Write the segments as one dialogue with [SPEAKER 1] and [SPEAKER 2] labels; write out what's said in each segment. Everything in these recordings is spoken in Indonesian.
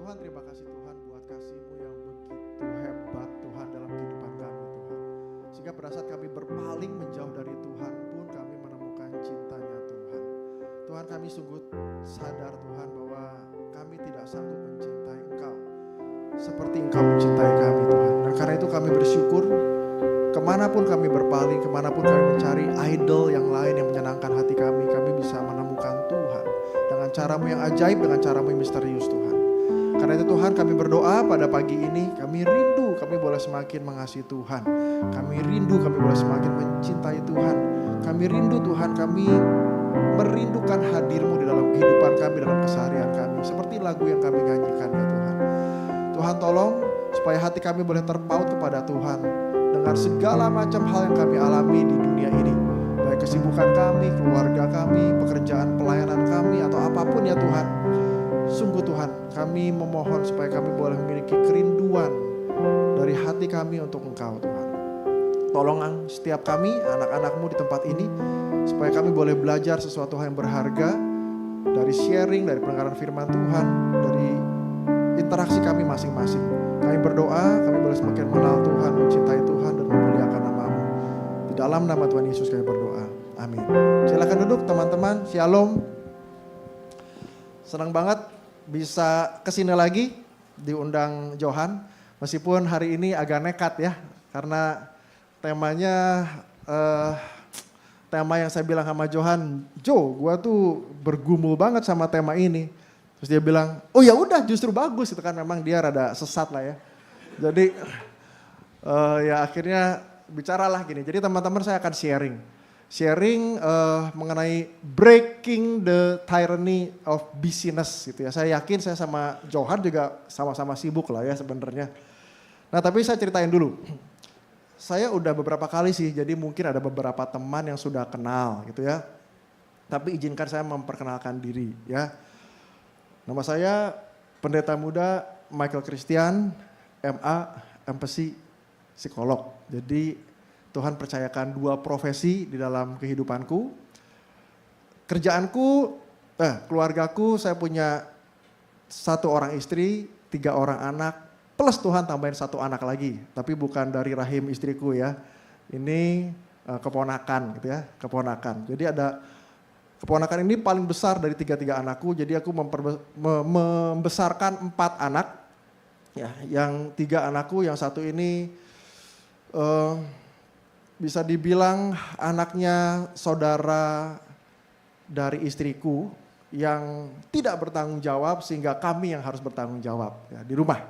[SPEAKER 1] Tuhan, terima kasih Tuhan buat kasih-Mu yang begitu hebat Tuhan dalam kehidupan kami Tuhan. Sehingga pada saat kami berpaling menjauh dari Tuhan pun kami menemukan cintanya Tuhan. Tuhan, kami sungguh sadar Tuhan bahwa kami tidak sanggup mencintai Engkau seperti Engkau mencintai kami Tuhan. Dan karena itu kami bersyukur kemanapun kami berpaling, kemanapun kami mencari idol yang lain yang menyenangkan hati kami bisa menemukan Tuhan dengan cara-Mu yang ajaib, dengan cara-Mu yang misterius Tuhan. Karena itu Tuhan, kami berdoa pada pagi ini, kami rindu kami boleh semakin mengasihi Tuhan. Kami rindu kami boleh semakin mencintai Tuhan. Kami rindu Tuhan, kami merindukan hadir-Mu di dalam kehidupan kami, dalam keseharian kami. Seperti lagu yang kami nyanyikan ya Tuhan. Tuhan tolong supaya hati kami boleh terpaut kepada Tuhan dengan segala macam hal yang kami alami di dunia ini. Baik kesibukan kami, keluarga kami, pekerjaan pelayanan kami, atau apapun ya Tuhan. Sungguh Tuhan, kami memohon supaya kami boleh memiliki kerinduan dari hati kami untuk Engkau Tuhan. Tolong setiap kami, anak-anak-Mu di tempat ini, supaya kami boleh belajar sesuatu hal yang berharga dari sharing, dari pendengaran firman Tuhan, dari interaksi kami masing-masing. Kami berdoa, kami boleh semakin mengenal Tuhan, mencintai Tuhan, dan memuliakan nama-Mu. Di dalam nama Tuhan Yesus kami berdoa. Amin. Silakan duduk teman-teman, shalom. Senang banget bisa kesini lagi, diundang Johan. Meskipun hari ini agak nekat ya, karena temanya tema yang saya bilang sama Johan, gua tuh bergumul banget sama tema ini. Terus dia bilang, oh ya udah justru bagus, itu kan memang dia rada sesat lah ya. Jadi ya akhirnya bicaralah gini. Jadi teman-teman saya akan sharing mengenai breaking the tyranny of busyness gitu ya. Saya yakin saya sama Johan juga sama-sama sibuk lah ya sebenarnya. Nah tapi saya ceritain dulu. Saya udah beberapa kali sih, jadi mungkin ada beberapa teman yang sudah kenal gitu ya. Tapi izinkan saya memperkenalkan diri ya. Nama saya Pendeta Muda Michael Christian, MA, MPC, psikolog. Jadi Tuhan percayakan dua profesi di dalam kehidupanku. Kerjaanku, keluargaku saya punya 1 orang istri, 3 orang anak, plus Tuhan tambahin 1 anak lagi. Tapi bukan dari rahim istriku ya. Ini keponakan gitu ya, keponakan. Jadi ada keponakan ini paling besar dari 3 anakku. Jadi aku membesarkan 4 anak. Ya, yang 3 anakku, yang 1 ini bisa dibilang anaknya saudara dari istriku yang tidak bertanggung jawab sehingga kami yang harus bertanggung jawab ya, di rumah.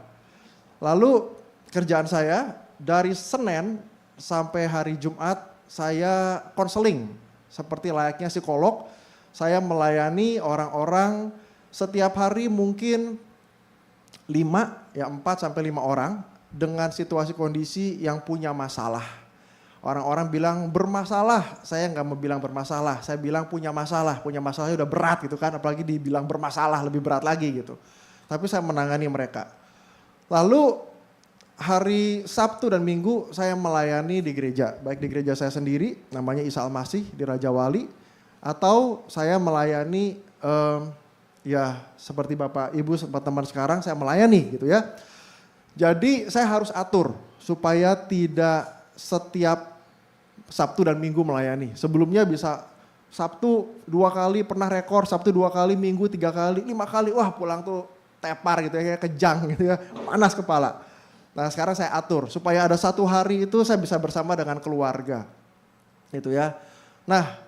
[SPEAKER 1] Lalu kerjaan saya dari Senin sampai hari Jumat saya konseling seperti layaknya psikolog. Saya melayani orang-orang setiap hari mungkin 4 sampai 5 orang dengan situasi kondisi yang punya masalah. Orang-orang bilang bermasalah, saya nggak mau bilang bermasalah, saya bilang punya masalahnya udah berat gitu kan, apalagi dibilang bermasalah lebih berat lagi gitu. Tapi saya menangani mereka. Lalu hari Sabtu dan Minggu saya melayani di gereja, baik di gereja saya sendiri, namanya Isa Al-Masih di Raja Wali, atau saya melayani ya seperti Bapak Ibu teman sekarang saya melayani gitu ya. Jadi saya harus atur supaya tidak setiap Sabtu dan Minggu melayani. Sebelumnya bisa Sabtu 2 kali, pernah rekor Sabtu 2 kali, Minggu 3 kali, 5 kali. Wah pulang tuh tepar gitu ya, kayak kejang gitu ya, panas kepala. Nah sekarang saya atur supaya ada 1 hari itu saya bisa bersama dengan keluarga. Gitu ya. Nah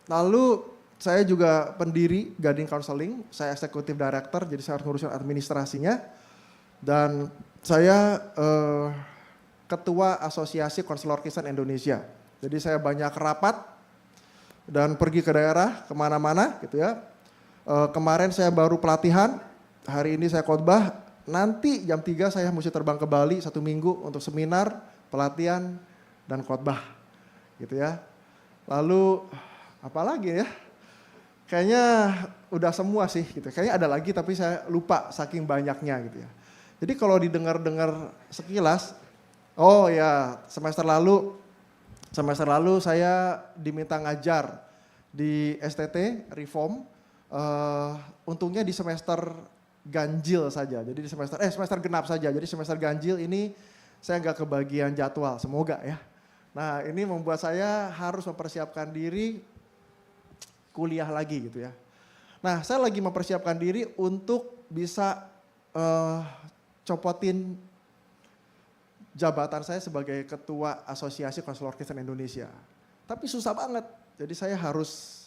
[SPEAKER 1] lalu saya juga pendiri Gading Counseling, saya eksekutif director, jadi saya harus ngurusin administrasinya. Dan saya Ketua Asosiasi Konselor Kristen Indonesia. Jadi saya banyak rapat dan pergi ke daerah kemana-mana gitu ya. Kemarin saya baru pelatihan, hari ini saya khotbah. Nanti jam 3 saya mesti terbang ke Bali 1 minggu untuk seminar, pelatihan, dan khotbah gitu ya. Lalu apa lagi ya? Kayaknya udah semua sih gitu. Kayaknya ada lagi tapi saya lupa saking banyaknya gitu ya. Jadi kalau didengar-dengar sekilas, oh ya, semester lalu saya diminta ngajar di STT Reform. Untungnya di semester ganjil saja. Jadi di semester genap saja. Jadi semester ganjil ini saya nggak kebagian jadwal, semoga ya. Nah ini membuat saya harus mempersiapkan diri kuliah lagi gitu ya. Nah saya lagi mempersiapkan diri untuk bisa copotin jabatan saya sebagai ketua Asosiasi Konselor Kristen Indonesia. Tapi susah banget, jadi saya harus,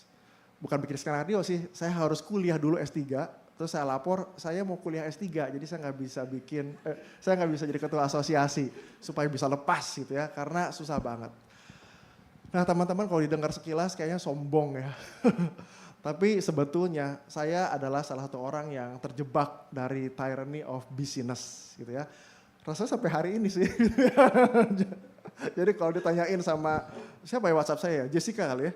[SPEAKER 1] bukan bikin skenario sih, saya harus kuliah dulu S3, terus saya lapor, saya mau kuliah S3, jadi saya nggak bisa jadi ketua asosiasi, supaya bisa lepas gitu ya, karena susah banget. Nah teman-teman kalau didengar sekilas kayaknya sombong ya. Tapi sebetulnya saya adalah salah satu orang yang terjebak dari tyranny of busyness gitu ya. Rasanya sampai hari ini sih. Jadi kalau ditanyain sama, siapa ya WhatsApp saya ya? Jessica kali ya?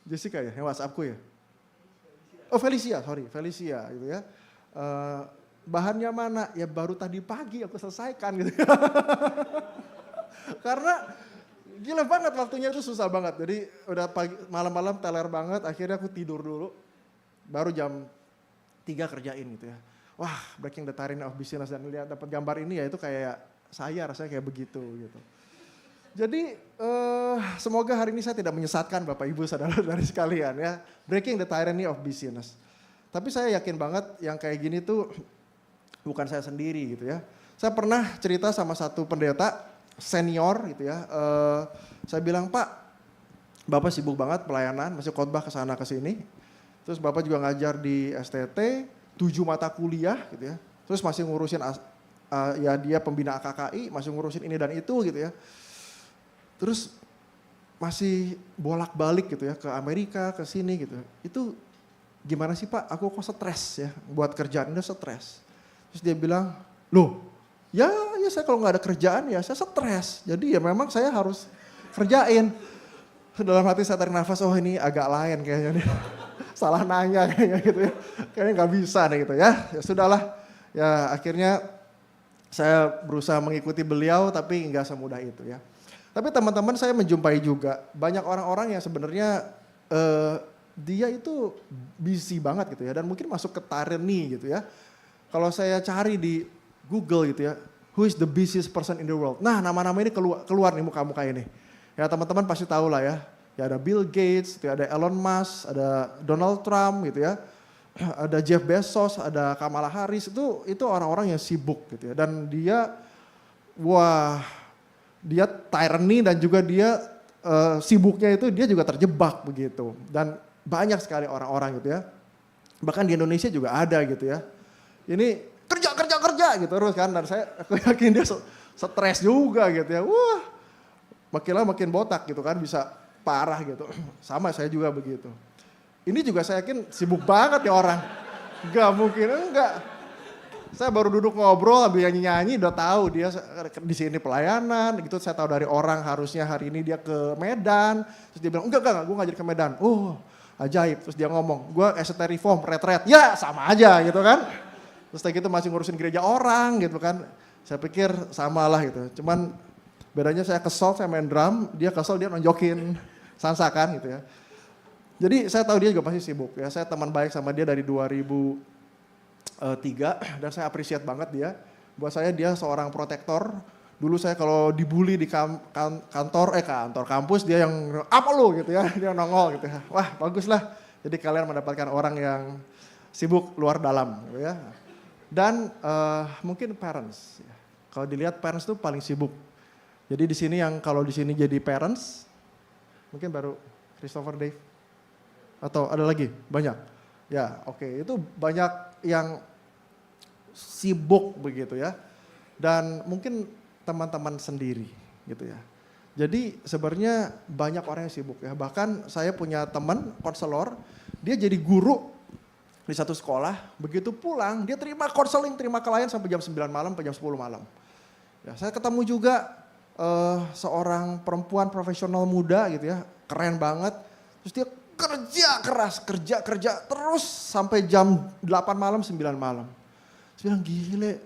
[SPEAKER 1] Jessica ya, yang WhatsAppku ya? Oh Felicia gitu ya. Bahannya mana? Ya baru tadi pagi aku selesaikan gitu. Karena gila banget waktunya itu susah banget. Jadi udah pagi, malam-malam teler banget, akhirnya aku tidur dulu. Baru jam 3 kerjain gitu ya. Wah, breaking the tyranny of busyness, dan lihat dapat gambar ini ya itu kayak saya rasanya kayak begitu gitu. Jadi semoga hari ini saya tidak menyesatkan Bapak Ibu saudara-saudari sekalian ya. Breaking the tyranny of busyness. Tapi saya yakin banget yang kayak gini tuh bukan saya sendiri gitu ya. Saya pernah cerita sama satu pendeta senior gitu ya. Saya bilang, Pak, Bapak sibuk banget pelayanan, masih khotbah kesana kesini. Terus Bapak juga ngajar di STT, 7 mata kuliah gitu ya. Terus masih ngurusin ya dia pembina AKKI, masih ngurusin ini dan itu gitu ya. Terus masih bolak-balik gitu ya ke Amerika, ke sini gitu. Itu gimana sih Pak, aku kok stres ya buat kerjaan ini stres. Terus dia bilang, loh ya saya kalau nggak ada kerjaan ya saya stres. Jadi ya memang saya harus kerjain. Dalam hati saya tarik nafas, oh ini agak lain kayaknya nih. Salah nanya kayaknya gitu ya. Kayaknya nggak bisa nih gitu ya. Ya sudahlah, ya akhirnya saya berusaha mengikuti beliau tapi nggak semudah itu ya. Tapi teman-teman saya menjumpai juga banyak orang-orang yang sebenarnya dia itu busy banget gitu ya. Dan mungkin masuk ke tyranny gitu ya. Kalau saya cari di Google gitu ya, who is the busiest person in the world? Nah nama-nama ini keluar nih muka-muka ini. Ya teman-teman pasti tahu lah ya. Ya ada Bill Gates, gitu ya, ada Elon Musk, ada Donald Trump gitu ya. Ada Jeff Bezos, ada Kamala Harris, itu orang-orang yang sibuk gitu ya. Dan dia, dia tyranny dan juga dia sibuknya itu dia juga terjebak begitu. Dan banyak sekali orang-orang gitu ya. Bahkan di Indonesia juga ada gitu ya. Ini kerja gitu terus kan. Dan aku yakin dia stres juga gitu ya. Wah, makin lama makin botak gitu kan, bisa parah gitu. Sama saya juga begitu. Ini juga saya yakin sibuk banget ya orang. Enggak mungkin, enggak. Saya baru duduk ngobrol sambil nyanyi-nyanyi udah tahu dia di sini pelayanan gitu. Saya tahu dari orang harusnya hari ini dia ke Medan. Terus dia bilang, enggak gue ngajak ke Medan. Oh ajaib. Terus dia ngomong, gue ST Reform, retret. Ya sama aja gitu kan. Terus kayak gitu masih ngurusin gereja orang gitu kan. Saya pikir sama lah gitu. Cuman bedanya saya kesel, saya main drum. Dia kesel, dia nonjokin sansakan gitu ya. Jadi saya tahu dia juga pasti sibuk ya. Saya teman baik sama dia dari 2003 dan saya appreciate banget dia. Buat saya dia seorang protektor. Dulu saya kalau dibully di kantor kampus dia yang apa lu gitu ya. Dia nongol gitu ya. Wah bagus lah. Jadi kalian mendapatkan orang yang sibuk luar dalam gitu ya. Dan mungkin parents. Ya. Kalau dilihat parents tuh paling sibuk. Jadi di sini yang kalau di sini jadi parents, mungkin baru Christopher Dave atau ada lagi banyak. Ya oke, itu banyak yang sibuk begitu ya. Dan mungkin teman-teman sendiri gitu ya. Jadi sebenarnya banyak orang yang sibuk ya. Bahkan saya punya teman konselor, dia jadi guru di satu sekolah, begitu pulang dia terima konseling, terima klien sampai jam 9 malam sampai jam 10 malam. Ya, saya ketemu juga seorang perempuan profesional muda gitu ya, keren banget. Terus dia kerja keras, kerja terus sampai jam 8 malam, 9 malam. Saya bilang gile,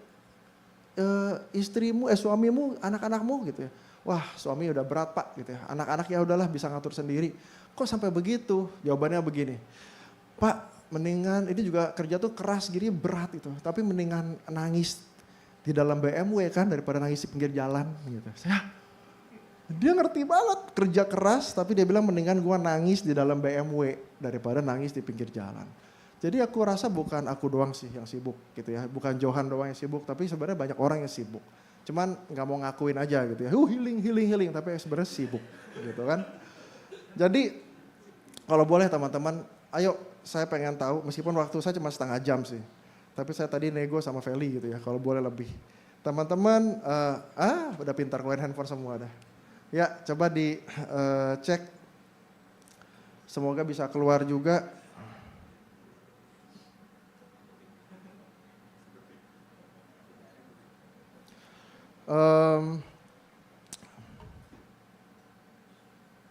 [SPEAKER 1] istrimu, suamimu, anak-anakmu gitu ya. Wah suami udah berat Pak gitu ya, anak-anak ya udahlah bisa ngatur sendiri. Kok sampai begitu? Jawabannya begini, Pak mendingan ini juga kerja tuh keras gini berat itu. Tapi mendingan nangis di dalam BMW kan daripada nangis di pinggir jalan gitu. Dia ngerti banget kerja keras tapi dia bilang mendingan gue nangis di dalam BMW daripada nangis di pinggir jalan. Jadi aku rasa bukan aku doang sih yang sibuk gitu ya. Bukan Johan doang yang sibuk tapi sebenarnya banyak orang yang sibuk. Cuman gak mau ngakuin aja gitu ya. Healing tapi sebenarnya sibuk gitu kan. Jadi kalau boleh teman-teman ayo saya pengen tahu meskipun waktu saya cuma setengah jam sih. Tapi saya tadi nego sama Feli gitu ya kalau boleh lebih. Teman-teman udah pintar keluarin handphone semua dah. Ya, coba dicek. Semoga bisa keluar juga.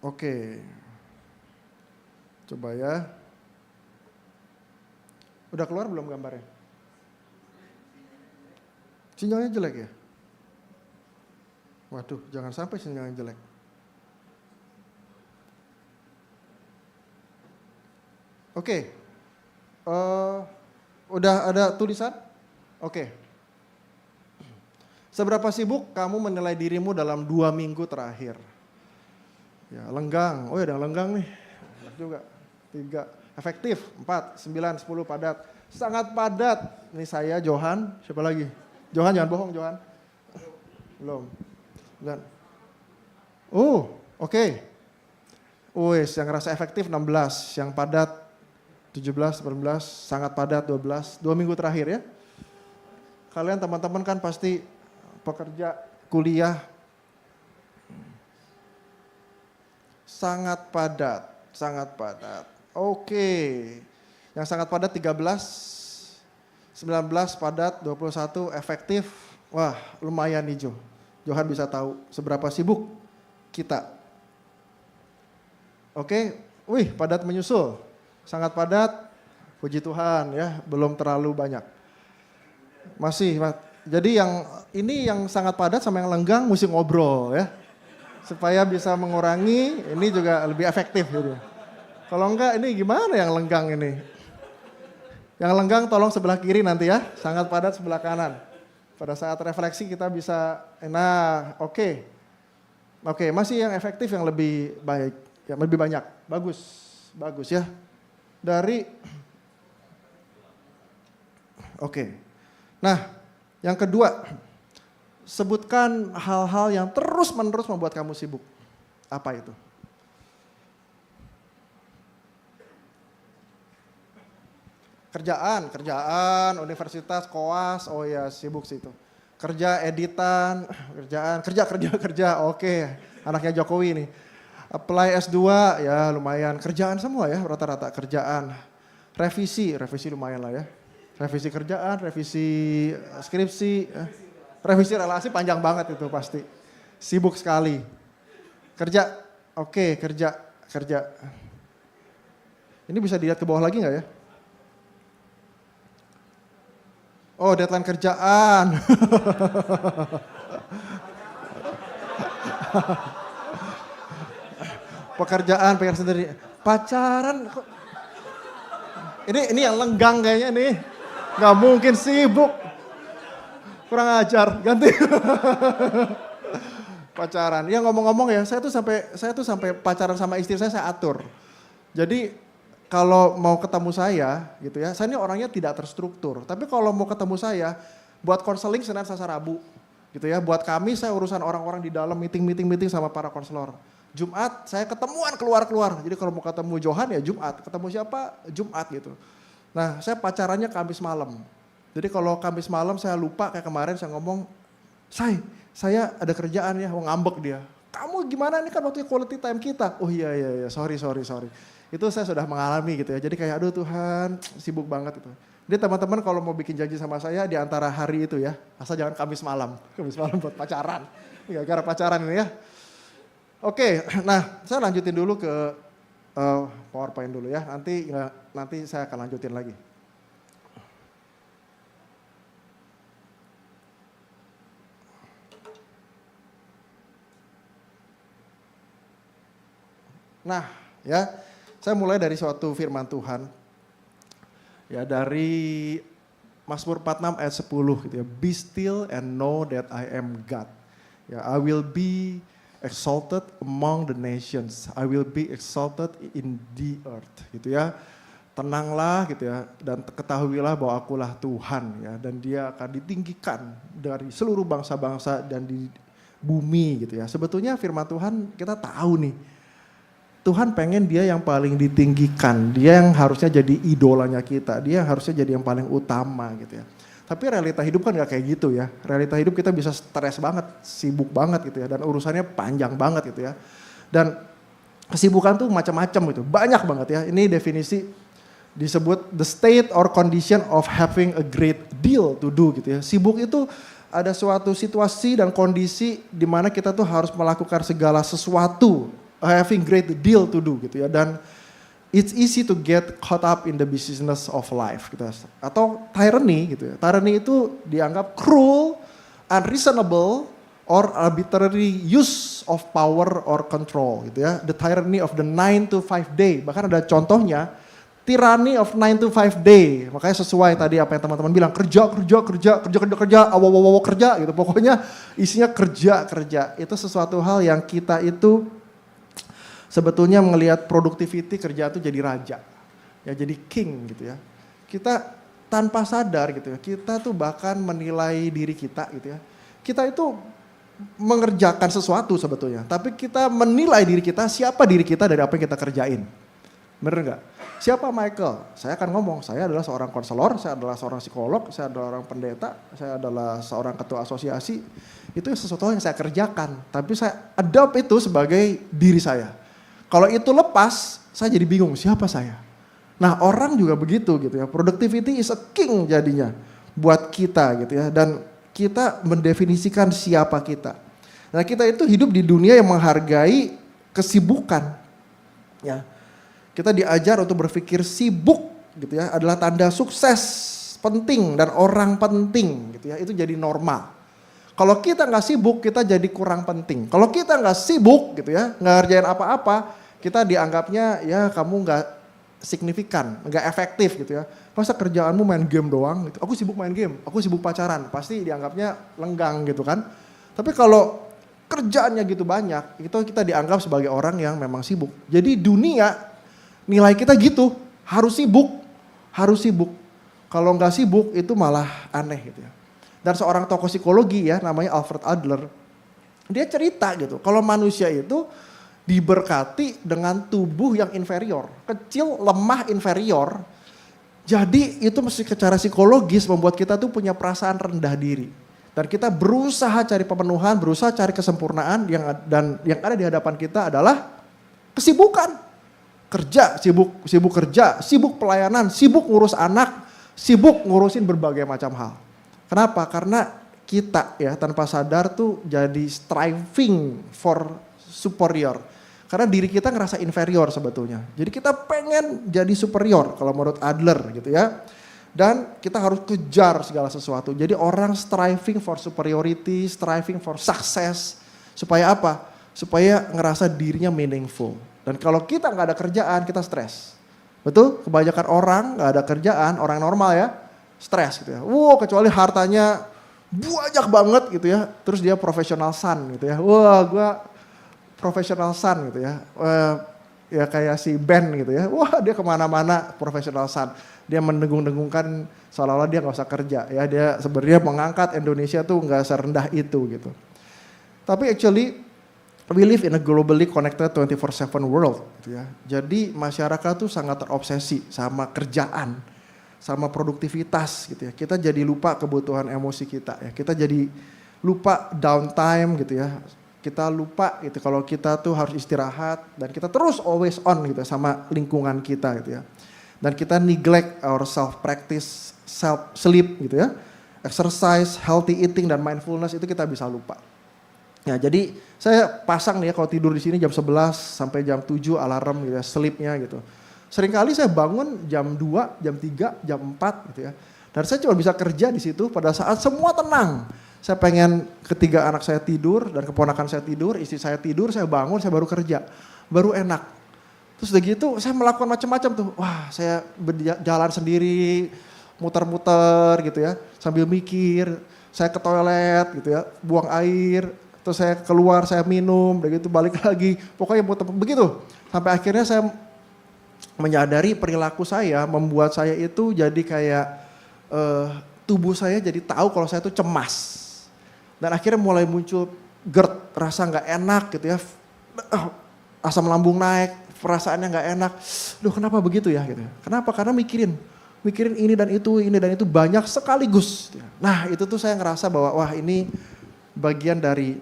[SPEAKER 1] Oke. Coba ya. Udah keluar belum gambarnya? Sinyalnya jelek ya? Waduh, jangan sampai sinyalnya jelek. Oke. Udah ada tulisan? Oke. Seberapa sibuk kamu menilai dirimu dalam 2 minggu terakhir? Ya, lenggang. Oh ya, ada lenggang nih. Enak juga. 3. Efektif. 4, 9, 10 padat. Sangat padat. Ini saya, Johan. Siapa lagi? Johan, jangan bohong, Johan. Belum. Dan oke. Wes, yang rasa efektif 16, yang padat 17, 18, sangat padat 12, 2 minggu terakhir ya. Kalian teman-teman kan pasti pekerja, kuliah, sangat padat. Oke, yang sangat padat 13, 19 padat, 21 efektif. Wah, lumayan nih Johan bisa tahu seberapa sibuk kita. Oke, padat menyusul. Sangat padat, puji Tuhan ya, belum terlalu banyak. Masih, jadi yang sangat padat sama yang lenggang mesti ngobrol ya. Supaya bisa mengurangi, ini juga lebih efektif gitu. Kalau enggak ini gimana yang lenggang ini? Yang lenggang tolong sebelah kiri nanti ya, sangat padat sebelah kanan. Pada saat refleksi kita bisa, oke, masih yang efektif yang lebih baik, yang lebih banyak, bagus ya. Nah, yang kedua, sebutkan hal-hal yang terus-menerus membuat kamu sibuk. Apa itu? Kerjaan, universitas, koas, oh ya sibuk sih itu. Kerja, editan, kerja, oke. Anaknya Jokowi nih. Apply S2, ya lumayan. Kerjaan semua ya, rata-rata kerjaan. Revisi lumayan lah ya. Revisi kerjaan, revisi skripsi, revisi relasi panjang banget itu pasti. Sibuk sekali. Kerja. Ini bisa dilihat ke bawah lagi nggak ya? Oh, deadline kerjaan. Pekerjaan sendiri. Pacaran kok. Ini yang lenggang kayaknya nih. Nggak mungkin sibuk. Kurang ajar, ganti. Pacaran. Ya ngomong-ngomong ya, saya tuh sampai pacaran sama istri saya atur. Jadi kalau mau ketemu saya gitu ya, saya ini orangnya tidak terstruktur. Tapi kalau mau ketemu saya, buat konseling Senin, Selasa, Rabu gitu ya. Buat kami saya urusan orang-orang di dalam meeting sama para konselor. Jumat saya ketemuan keluar. Jadi kalau mau ketemu Johan ya Jumat, ketemu siapa Jumat gitu. Nah saya pacarannya Kamis malam. Jadi kalau Kamis malam saya lupa kayak kemarin saya ngomong, saya ada kerjaan ya, ngambek dia. Kamu gimana, ini kan waktu quality time kita. Oh iya, sorry. Itu saya sudah mengalami gitu ya. Jadi kayak aduh Tuhan sibuk banget itu. Jadi teman-teman kalau mau bikin janji sama saya di antara hari itu ya. Asal jangan Kamis malam buat pacaran. Gara-gara pacaran ini ya. Oke, nah saya lanjutin dulu ke PowerPoint dulu ya. Nanti saya akan lanjutin lagi. Nah ya. Saya mulai dari suatu firman Tuhan. Ya, dari Mazmur 46 ayat 10 gitu ya. Be still and know that I am God. Ya, I will be exalted among the nations. I will be exalted in the earth gitu ya. Tenanglah gitu ya, dan ketahuilah bahwa akulah Tuhan ya, dan dia akan ditinggikan dari seluruh bangsa-bangsa dan di bumi gitu ya. Sebetulnya firman Tuhan kita tahu nih, Tuhan pengen dia yang paling ditinggikan, dia yang harusnya jadi idolanya kita, dia yang harusnya jadi yang paling utama gitu ya. Tapi realita hidup kan gak kayak gitu ya, realita hidup kita bisa stres banget, sibuk banget gitu ya, dan urusannya panjang banget gitu ya. Dan kesibukan tuh macam-macam gitu, banyak banget ya, ini definisi disebut the state or condition of having a great deal to do gitu ya. Sibuk itu ada suatu situasi dan kondisi di mana kita tuh harus melakukan segala sesuatu, having great deal to do gitu ya. Dan it's easy to get caught up in the business of life gitu. Atau tyranny gitu ya. Tyranny itu dianggap cruel, unreasonable, or arbitrary use of power or control gitu ya. The tyranny of the 9 to 5 day. Bahkan ada contohnya, tyranny of 9 to 5 day. Makanya sesuai tadi apa yang teman-teman bilang, kerja, awo kerja gitu. Pokoknya isinya kerja. Itu sesuatu hal yang kita itu sebetulnya melihat productivity kerja itu jadi raja. Ya jadi king gitu ya. Kita tanpa sadar gitu ya, kita tuh bahkan menilai diri kita gitu ya. Kita itu mengerjakan sesuatu sebetulnya, tapi kita menilai diri kita, siapa diri kita dari apa yang kita kerjain. Bener gak? Siapa Michael? Saya akan ngomong, saya adalah seorang konselor, saya adalah seorang psikolog, saya adalah orang pendeta, saya adalah seorang ketua asosiasi. Itu sesuatu yang saya kerjakan, tapi saya adopt itu sebagai diri saya. Kalau itu lepas, saya jadi bingung siapa saya. Nah orang juga begitu gitu ya, productivity is a king jadinya buat kita gitu ya. Dan kita mendefinisikan siapa kita. Nah kita itu hidup di dunia yang menghargai kesibukan ya. Kita diajar untuk berpikir sibuk gitu ya, adalah tanda sukses, penting dan orang penting gitu ya, itu jadi normal. Kalau kita nggak sibuk, kita jadi kurang penting. Kalau kita nggak sibuk gitu ya, nggak ngerjain apa-apa, kita dianggapnya ya kamu nggak signifikan, nggak efektif gitu ya. Masa kerjaanmu main game doang gitu, aku sibuk main game, aku sibuk pacaran, pasti dianggapnya lenggang gitu kan. Tapi kalau kerjaannya gitu banyak, itu kita dianggap sebagai orang yang memang sibuk. Jadi dunia nilai kita gitu, harus sibuk. Kalau nggak sibuk itu malah aneh gitu ya. Dan seorang tokoh psikologi ya namanya Alfred Adler, dia cerita gitu, kalau manusia itu diberkati dengan tubuh yang inferior, kecil, lemah, inferior. Jadi itu mesti secara psikologis membuat kita tuh punya perasaan rendah diri. Dan kita berusaha cari pemenuhan, berusaha cari kesempurnaan dan yang ada di hadapan kita adalah kesibukan. Kerja, sibuk kerja, sibuk pelayanan, sibuk ngurus anak, sibuk ngurusin berbagai macam hal. Kenapa? Karena kita ya tanpa sadar tuh jadi striving for superior. Karena diri kita ngerasa inferior sebetulnya. Jadi kita pengen jadi superior kalau menurut Adler gitu ya. Dan kita harus kejar segala sesuatu. Jadi orang striving for superiority, striving for success. Supaya apa? Supaya ngerasa dirinya meaningful. Dan kalau kita nggak ada kerjaan, kita stres. Betul? Kebanyakan orang nggak ada kerjaan, orang normal ya, stres gitu ya. Kecuali hartanya banyak banget gitu ya. Terus dia professional son gitu ya. Gue professional son gitu ya. Ya kayak si Ben gitu ya. Dia kemana-mana professional son. Dia mendengung-dengungkan seolah-olah dia nggak usah kerja ya. Dia sebenarnya mengangkat Indonesia tuh nggak serendah itu gitu. Tapi actually we live in a globally connected 24/7 world gitu ya. Jadi masyarakat tuh sangat terobsesi sama kerjaan, sama produktivitas gitu ya. Kita jadi lupa kebutuhan emosi kita ya. Kita jadi lupa downtime gitu ya. Kita lupa gitu kalau kita tuh harus istirahat dan kita terus always on gitu sama lingkungan kita gitu ya. Dan kita neglect our self practice, self sleep gitu ya. Exercise, healthy eating dan mindfulness itu kita bisa lupa. Ya, jadi saya pasang nih ya kalau tidur di sini jam 11 sampai jam 7 alarm gitu ya, sleepnya gitu. Seringkali saya bangun jam 2, jam 3, jam 4 gitu ya. Dan saya cuma bisa kerja di situ pada saat semua tenang. Saya pengen ketiga anak saya tidur dan keponakan saya tidur, istri saya tidur, saya bangun, saya baru kerja. Baru enak. Terus udah gitu saya melakukan macam-macam tuh. Wah, saya berjalan sendiri, muter-muter gitu ya, sambil mikir. Saya ke toilet gitu ya, buang air, terus saya keluar, saya minum, udah gitu balik lagi. Pokoknya muter begitu. Sampai akhirnya saya menyadari perilaku saya membuat saya itu jadi kayak tubuh saya jadi tahu kalau saya itu cemas. Dan akhirnya mulai muncul GERD, rasa nggak enak gitu ya, asam lambung naik, perasaannya nggak enak. Duh, kenapa begitu ya gitu. Kenapa? Karena mikirin ini dan itu banyak sekaligus. Nah itu tuh saya ngerasa bahwa wah ini bagian dari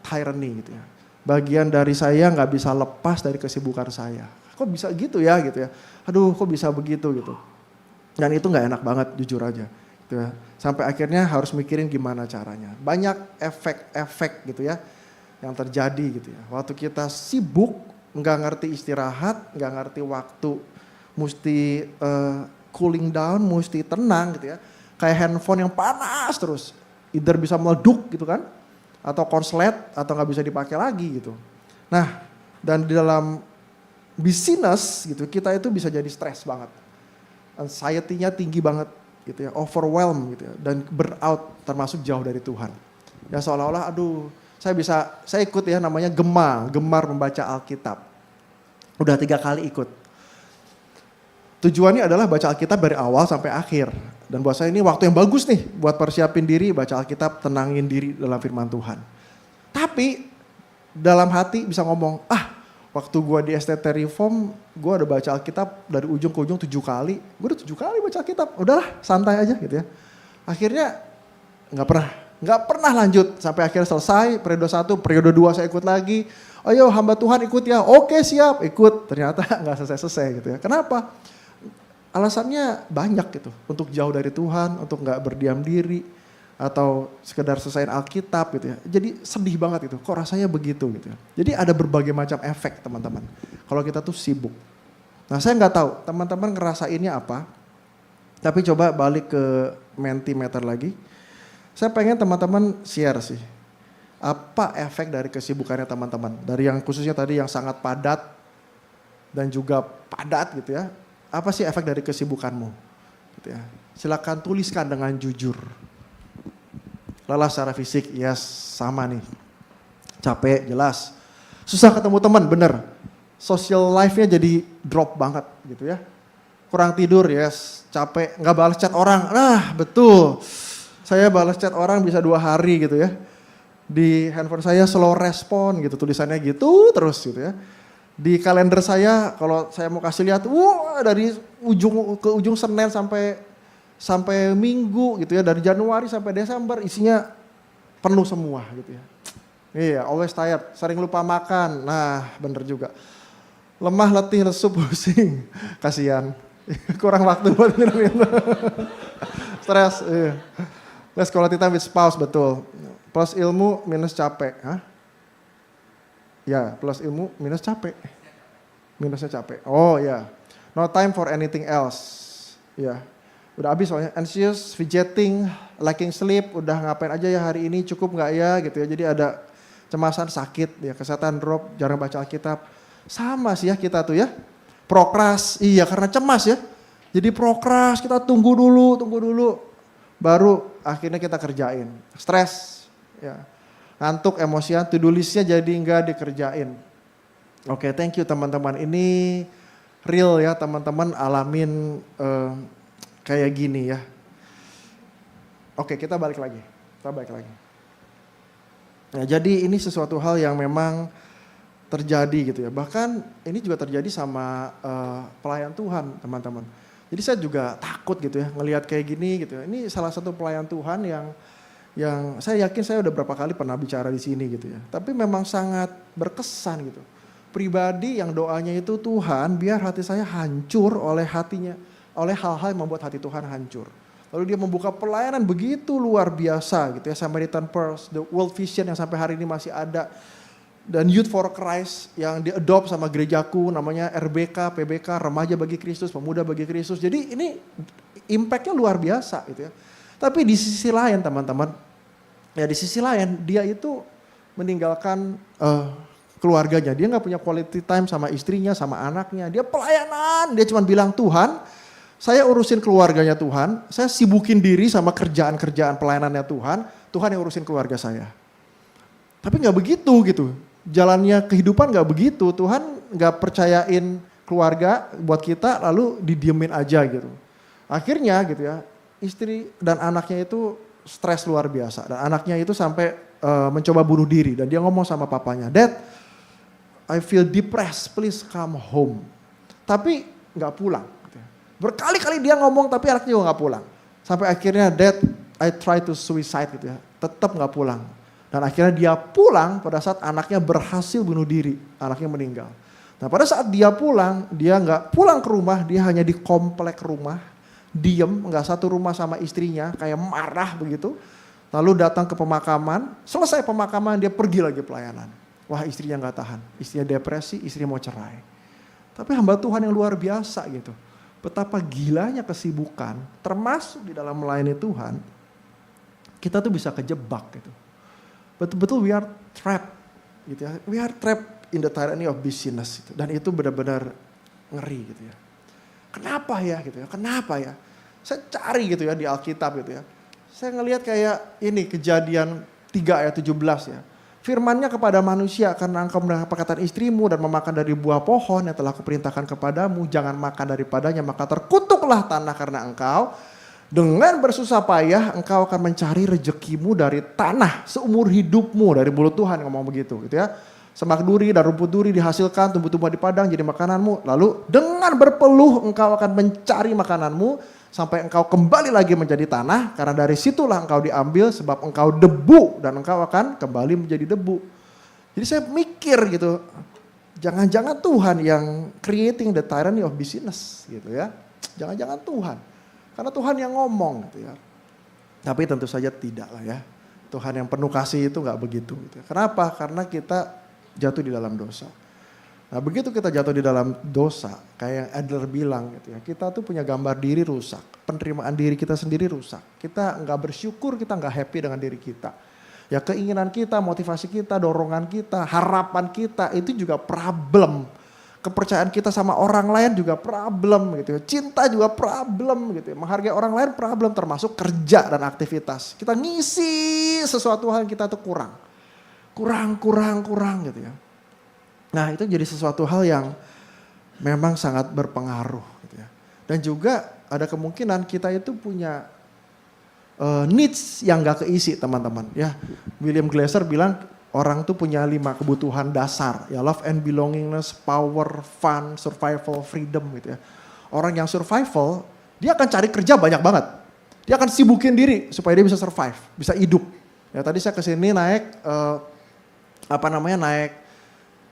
[SPEAKER 1] tyranny gitu ya. Bagian dari saya nggak bisa lepas dari kesibukan saya. Kok bisa gitu ya gitu ya. Aduh kok bisa begitu gitu. Dan itu nggak enak banget jujur aja. Gitu ya. Sampai akhirnya harus mikirin gimana caranya. Banyak efek-efek gitu ya yang terjadi gitu ya. Waktu kita sibuk, nggak ngerti istirahat, nggak ngerti waktu, mesti cooling down, mesti tenang gitu ya. Kayak handphone yang panas terus. Either bisa meleduk gitu kan. Atau konslet atau gak bisa dipakai lagi gitu. Nah dan di dalam business gitu kita itu bisa jadi stres banget. Anxiety-nya tinggi banget gitu ya. Overwhelm gitu ya. Dan burnout termasuk jauh dari Tuhan. Ya seolah-olah aduh saya ikut ya namanya gemar membaca Alkitab. Udah 3 kali ikut. Tujuannya adalah baca Alkitab dari awal sampai akhir. Dan buat saya ini waktu yang bagus nih buat persiapin diri, baca Alkitab, tenangin diri dalam firman Tuhan. Tapi dalam hati bisa ngomong, waktu gue di STT Reform, gue udah baca Alkitab dari ujung ke ujung 7 kali. Gue udah 7 kali baca Alkitab, udahlah santai aja gitu ya. Akhirnya nggak pernah lanjut sampai akhirnya selesai periode 1, periode 2 saya ikut lagi. Ayo hamba Tuhan ikut ya, oke siap ikut. Ternyata nggak selesai gitu ya. Kenapa? Alasannya banyak gitu, untuk jauh dari Tuhan, untuk gak berdiam diri, atau sekedar selesaiin Alkitab gitu ya. Jadi sedih banget itu, kok rasanya begitu gitu ya. Jadi ada berbagai macam efek teman-teman, kalau kita tuh sibuk. Nah saya gak tahu teman-teman ngerasainnya apa, tapi coba balik ke Mentimeter lagi. Saya pengen teman-teman share sih, apa efek dari kesibukannya teman-teman. Dari yang khususnya tadi yang sangat padat, dan juga padat gitu ya. Apa sih efek dari kesibukanmu? Gitu ya. Silakan tuliskan dengan jujur. Lelah secara fisik, yes sama nih. Capek, jelas. Susah ketemu teman, bener. Social life-nya jadi drop banget gitu ya. Kurang tidur, yes. Capek, gak balas chat orang. Nah betul, saya balas chat orang bisa 2 hari gitu ya. Di handphone saya slow respon gitu, tulisannya gitu terus gitu ya. Di kalender saya kalau saya mau kasih lihat, dari ujung ke ujung Senin sampai Minggu gitu ya, dari Januari sampai Desember isinya penuh semua gitu ya. Iya, always tired, sering lupa makan. Nah, bener juga. Lemah, letih, lesu, pusing. Kasihan. Kurang waktu buat minum. Stres. Iya. Less quality time with spouse, betul. Plus ilmu minus capek. Hah? Ya, plus ilmu minus capek. Minusnya capek. Oh ya. No time for anything else. Ya. Udah habis soalnya. Anxious, fidgeting, lacking sleep. Udah ngapain aja ya hari ini, cukup gak ya gitu ya. Jadi ada cemasan, sakit, ya kesehatan drop, jarang baca Alkitab. Sama sih ya kita tuh ya. Prokras, iya karena cemas ya. Jadi prokras, kita tunggu dulu. Baru akhirnya kita kerjain. Stres, ya. Ngantuk, emosian, to-do list-nya jadi nggak dikerjain. Oke, thank you teman-teman. Ini real ya teman-teman alamin kayak gini ya. Oke, kita balik lagi. Nah, jadi ini sesuatu hal yang memang terjadi gitu ya. Bahkan ini juga terjadi sama pelayan Tuhan teman-teman. Jadi saya juga takut gitu ya ngelihat kayak gini gitu ya. Ini salah satu pelayan Tuhan yang saya yakin saya udah berapa kali pernah bicara di sini gitu ya. Tapi memang sangat berkesan gitu. Pribadi yang doanya itu Tuhan biar hati saya hancur oleh hal-hal yang membuat hati Tuhan hancur. Lalu dia membuka pelayanan begitu luar biasa gitu ya. Samaritan Purse, The World Vision yang sampai hari ini masih ada. Dan Youth for Christ yang diadopt sama gerejaku namanya RBK, PBK, Remaja Bagi Kristus, Pemuda Bagi Kristus. Jadi ini impact-nya luar biasa gitu ya. Tapi di sisi lain teman-teman, ya di sisi lain dia itu meninggalkan keluarganya. Dia gak punya quality time sama istrinya, sama anaknya. Dia pelayanan, dia cuma bilang, Tuhan saya urusin keluarganya Tuhan, saya sibukin diri sama kerjaan-kerjaan pelayanannya Tuhan, Tuhan yang urusin keluarga saya. Tapi gak begitu gitu, jalannya kehidupan gak begitu. Tuhan gak percayain keluarga buat kita lalu didiemin aja gitu. Akhirnya gitu ya, istri dan anaknya itu stres luar biasa. Dan anaknya itu sampai mencoba bunuh diri. Dan dia ngomong sama papanya, Dad, I feel depressed, please come home. Tapi gak pulang. Gitu ya. Berkali-kali dia ngomong tapi anaknya juga gak pulang. Sampai akhirnya, Dad, I try to suicide gitu ya. Tetap gak pulang. Dan akhirnya dia pulang pada saat anaknya berhasil bunuh diri. Anaknya meninggal. Nah pada saat dia pulang, dia nggak pulang ke rumah, dia hanya di komplek rumah, diem, nggak satu rumah sama istrinya, kayak marah begitu. Lalu datang ke pemakaman, selesai pemakaman dia pergi lagi pelayanan. Wah istrinya nggak tahan, istrinya depresi, istrinya mau cerai. Tapi hamba Tuhan yang luar biasa gitu. Betapa gilanya kesibukan, termasuk di dalam melayani Tuhan, kita tuh bisa kejebak gitu. Betul-betul we are trapped gitu ya, we are trapped in the tyranny of busyness gitu. Dan itu benar-benar ngeri gitu ya. Kenapa ya gitu ya? Kenapa ya? Saya cari gitu ya di Alkitab gitu ya. Saya ngelihat kayak ini Kejadian 3 ayat 17 ya. Firman-Nya kepada manusia, karena engkau mendengar perkataan istrimu dan memakan dari buah pohon yang telah kuperintahkan kepadamu, jangan makan daripadanya, maka terkutuklah tanah karena engkau. Dengan bersusah payah engkau akan mencari rezekimu dari tanah seumur hidupmu, dari mulut Tuhan ngomong begitu gitu ya. Semak duri dan rumput duri dihasilkan, tumbuh-tumbuh di padang jadi makananmu. Lalu dengan berpeluh engkau akan mencari makananmu sampai engkau kembali lagi menjadi tanah. Karena dari situlah engkau diambil sebab engkau debu dan engkau akan kembali menjadi debu. Jadi saya mikir gitu, jangan-jangan Tuhan yang creating the tyranny of busyness gitu ya. Jangan-jangan Tuhan. Karena Tuhan yang ngomong gitu ya. Tapi tentu saja tidak lah ya. Tuhan yang penuh kasih itu gak begitu gitu ya. Kenapa? Karena kita jatuh di dalam dosa. Nah begitu kita jatuh di dalam dosa, kayak yang Adler bilang gitu ya, kita tuh punya gambar diri rusak, penerimaan diri kita sendiri rusak. Kita nggak bersyukur, kita nggak happy dengan diri kita. Ya keinginan kita, motivasi kita, dorongan kita, harapan kita itu juga problem. Kepercayaan kita sama orang lain juga problem gitu ya. Cinta juga problem gitu ya. Menghargai orang lain problem, termasuk kerja dan aktivitas. Kita ngisi sesuatu hal yang kita tuh kurang gitu ya. Nah itu jadi sesuatu hal yang memang sangat berpengaruh gitu ya. Dan juga ada kemungkinan kita itu punya needs yang gak keisi teman-teman ya. William Glasser bilang orang tuh punya 5 kebutuhan dasar ya, love and belongingness, power, fun, survival, freedom gitu ya. Orang yang survival dia akan cari kerja banyak banget. Dia akan sibukin diri supaya dia bisa survive, bisa hidup. Ya tadi saya kesini naik naik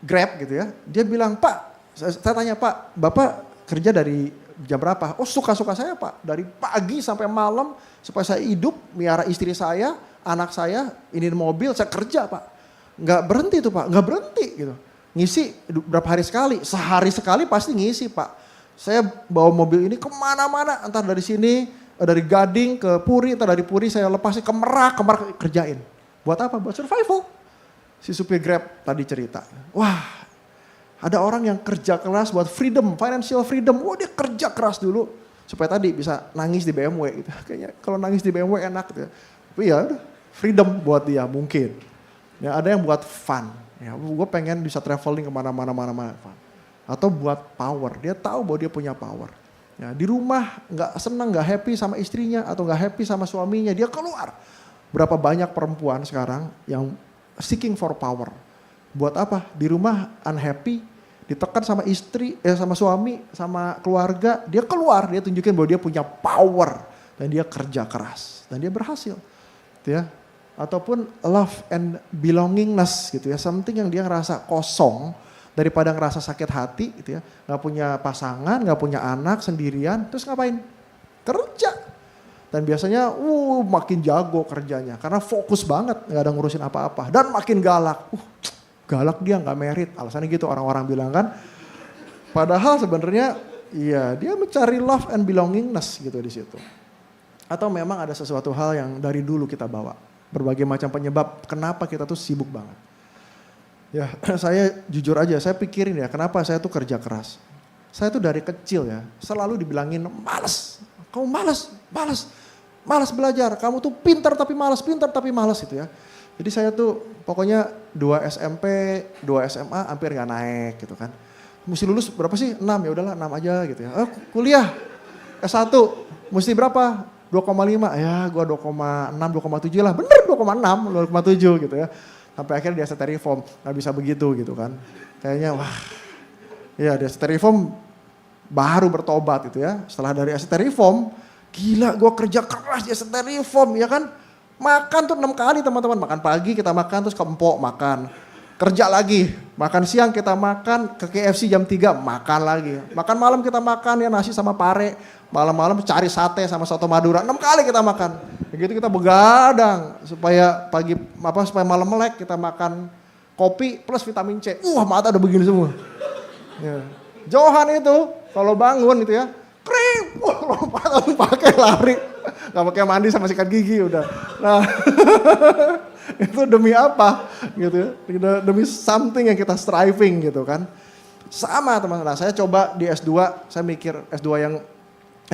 [SPEAKER 1] Grab gitu ya. Dia bilang, Pak, saya tanya, Pak, Bapak kerja dari jam berapa? Oh suka-suka saya Pak, dari pagi sampai malam supaya saya hidup, miara istri saya, anak saya, ini mobil, saya kerja Pak. Nggak berhenti tuh Pak, nggak berhenti gitu. Ngisi berapa hari sekali, sehari sekali pasti ngisi Pak. Saya bawa mobil ini kemana-mana, entar dari sini, dari Gading ke Puri, entar dari Puri saya lepasin ke Merak kerjain. Buat apa? Buat survival. Si supir Grab tadi cerita, wah ada orang yang kerja keras buat freedom, financial freedom. Oh dia kerja keras dulu supaya tadi bisa nangis di BMW gitu. Kayaknya kalau nangis di BMW enak gitu. Tapi ya udah freedom buat dia mungkin. Ya ada yang buat fun. Ya gue pengen bisa traveling kemana-mana fun. Atau buat power, dia tahu bahwa dia punya power. Ya, di rumah nggak senang, nggak happy sama istrinya atau nggak happy sama suaminya, dia keluar. Berapa banyak perempuan sekarang yang seeking for power. Buat apa? Di rumah unhappy, ditekan sama istri, sama suami, sama keluarga, dia keluar, dia tunjukin bahwa dia punya power dan dia kerja keras dan dia berhasil. Gitu ya. Ataupun love and belongingness gitu ya, something yang dia ngerasa kosong daripada ngerasa sakit hati gitu ya, nggak punya pasangan, nggak punya anak, sendirian, terus ngapain? Kerja. Dan biasanya makin jago kerjanya karena fokus banget, nggak ada ngurusin apa-apa dan makin galak. Galak dia nggak merit, alasannya gitu orang-orang bilang kan. Padahal sebenarnya iya dia mencari love and belongingness gitu di situ. Atau memang ada sesuatu hal yang dari dulu kita bawa. Berbagai macam penyebab kenapa kita tuh sibuk banget. Ya, saya jujur aja, saya pikirin ya, kenapa saya tuh kerja keras. Saya tuh dari kecil ya, selalu dibilangin malas. Kamu malas, malas, malas belajar. Kamu tuh pintar tapi malas gitu ya. Jadi saya tuh pokoknya 2 SMP, 2 SMA hampir gak naik gitu kan. Mesti lulus berapa sih? 6, ya udahlah 6 aja gitu ya. Kuliah S1 mesti berapa? 2,5, ya gua 2,6, 2,7 lah. Bener 2,6, 2,7 gitu ya. Sampai akhirnya di ST Reform, gak bisa begitu gitu kan. Kayaknya wah, ya di ST Reform baru bertobat gitu ya. Setelah dari ST Reform, gila gue kerja keras di ST Reform ya kan. Makan tuh 6 kali teman-teman. Makan pagi kita makan, terus ke Empok makan. Kerja lagi, makan siang kita makan, ke KFC jam 3 makan lagi. Makan malam kita makan ya nasi sama pare. Malam-malam cari sate sama soto Madura, 6 kali kita makan. Begitu kita begadang supaya supaya malam melek kita makan kopi plus vitamin C. Mata udah begini semua. Ya. Johan itu kalau bangun itu ya, kering, lompat langsung pakai lari. Gak pakai mandi sama sikat gigi udah. Nah, itu demi apa gitu ya. Demi something yang kita striving gitu kan. Sama teman-teman, saya coba di S2, saya mikir S2 yang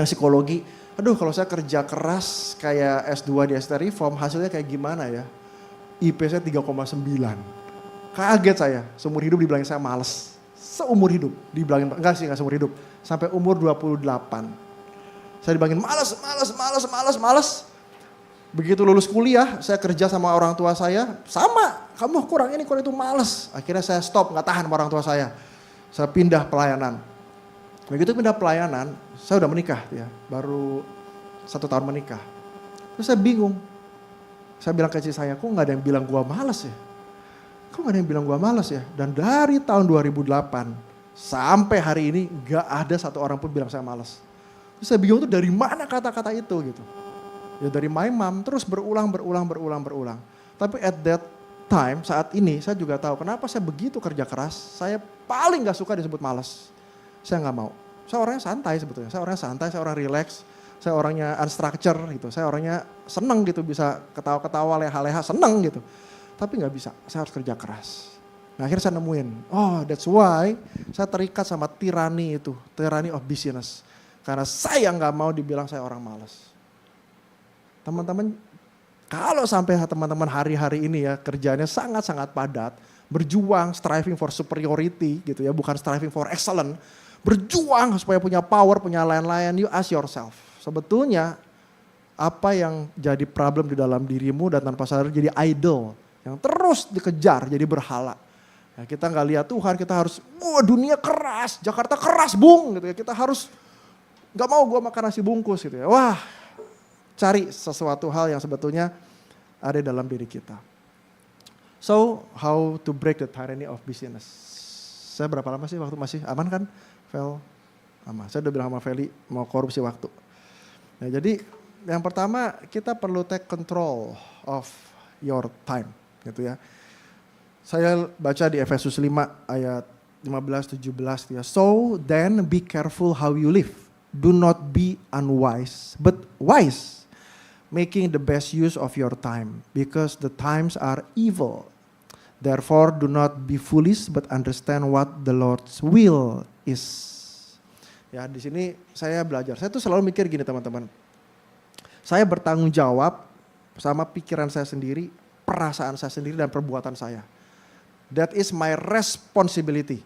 [SPEAKER 1] psikologi. Aduh kalau saya kerja keras kayak S2 di ST Reform hasilnya kayak gimana ya. IP saya 3,9. Kaget saya, seumur hidup dibilangin saya males. Seumur hidup dibilangin, enggak seumur hidup. Sampai umur 28. Saya dibilangin malas. Begitu lulus kuliah, saya kerja sama orang tua saya, sama, kamu kurang ini, kurang itu, malas. Akhirnya saya stop, gak tahan sama orang tua saya. Saya pindah pelayanan. Begitu pindah pelayanan, saya udah menikah ya, baru 1 tahun menikah. Terus saya bingung. Saya bilang ke istri saya, kok gak ada yang bilang gua malas ya? Kok gak ada yang bilang gua malas ya? Dan dari tahun 2008 sampai hari ini gak ada satu orang pun bilang saya malas. Terus saya bingung tuh dari mana kata-kata itu gitu. Ya dari my mom terus berulang. Tapi at that time, saat ini saya juga tahu kenapa saya begitu kerja keras. Saya paling gak suka disebut malas. Saya gak mau. Saya orangnya santai sebetulnya. Saya orang relax. Saya orangnya unstructured gitu. Saya orangnya seneng gitu bisa ketawa-ketawa, leha-leha, seneng gitu. Tapi gak bisa, saya harus kerja keras. Nah akhirnya saya nemuin, that's why saya terikat sama tirani itu. Tyranny of business. Karena saya gak mau dibilang saya orang malas. Teman-teman, kalau sampai teman-teman hari-hari ini ya kerjanya sangat-sangat padat, berjuang, striving for superiority gitu ya, bukan striving for excellence, berjuang supaya punya power, punya lain-lain, you ask yourself, sebetulnya apa yang jadi problem di dalam dirimu dan tanpa sadar jadi idol, yang terus dikejar jadi berhala. Ya, kita nggak lihat Tuhan, kita harus, dunia keras, Jakarta keras bung, gitu ya, kita harus, nggak mau gue makan nasi bungkus gitu ya, cari sesuatu hal yang sebetulnya ada dalam diri kita. So, how to break the tyranny of business? Saya berapa lama sih waktu masih aman kan? Vel, aman. Saya udah bilang sama Feli mau korupsi waktu. Nah, jadi yang pertama kita perlu take control of your time, gitu ya. Saya baca di Efesus 5 ayat 15-17 ya. So then be careful how you live. Do not be unwise, but wise. Making the best use of your time because the times are evil. Therefore do not be foolish but understand what the Lord's will is. Ya di sini saya belajar. Saya tuh selalu mikir gini teman-teman. Saya bertanggung jawab sama pikiran saya sendiri, perasaan saya sendiri dan perbuatan saya. That is my responsibility,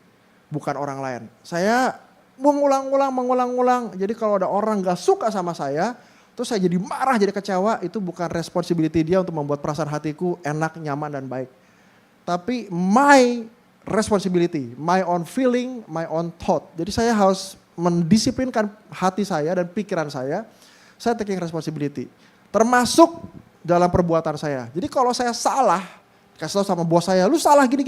[SPEAKER 1] bukan orang lain. Saya mengulang-ulang. Jadi kalau ada orang gak suka sama saya, terus saya jadi marah, jadi kecewa, itu bukan responsibility dia untuk membuat perasaan hatiku enak, nyaman, dan baik. Tapi my responsibility, my own feeling, my own thought. Jadi saya harus mendisiplinkan hati saya dan pikiran saya taking responsibility. Termasuk dalam perbuatan saya. Jadi kalau saya salah, kasih tahu sama bos saya, lu salah gini.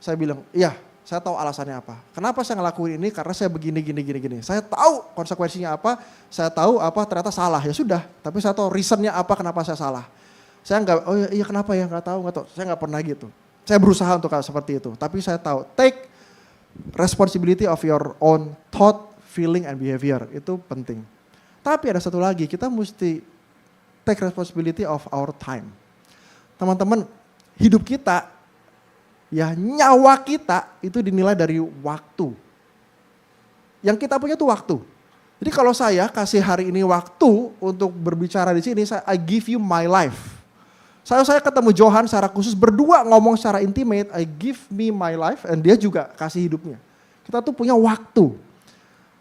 [SPEAKER 1] Saya bilang, iya. Saya tahu alasannya apa. Kenapa saya ngelakuin ini? Karena saya begini. Saya tahu konsekuensinya apa. Saya tahu apa ternyata salah. Ya sudah. Tapi saya tahu reasonnya apa kenapa saya salah. Saya enggak, iya kenapa ya? Enggak tahu. Saya enggak pernah gitu. Saya berusaha untuk seperti itu. Tapi saya tahu, take responsibility of your own thought, feeling, and behavior. Itu penting. Tapi ada satu lagi, kita mesti take responsibility of our time. Teman-teman, hidup kita Ya, nyawa kita itu dinilai dari waktu. Yang kita punya itu waktu. Jadi kalau saya kasih hari ini waktu untuk berbicara di sini, I give you my life. Saya ketemu Johan secara khusus, berdua ngomong secara intimate, I give me my life, and dia juga kasih hidupnya. Kita tuh punya waktu.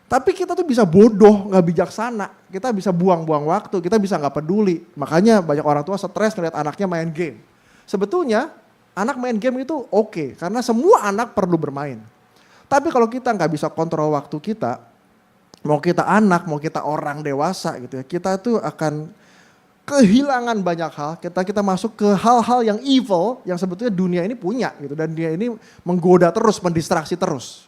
[SPEAKER 1] Tapi kita tuh bisa bodoh, gak bijaksana. Kita bisa buang-buang waktu, kita bisa gak peduli. Makanya banyak orang tua stres ngeliat anaknya main game. Sebetulnya anak main game itu oke, karena semua anak perlu bermain. Tapi kalau kita gak bisa kontrol waktu kita, mau kita anak, mau kita orang dewasa gitu ya, kita tuh akan kehilangan banyak hal. Kita masuk ke hal-hal yang evil, yang sebetulnya dunia ini punya gitu. Dan dunia ini menggoda terus, mendistraksi terus.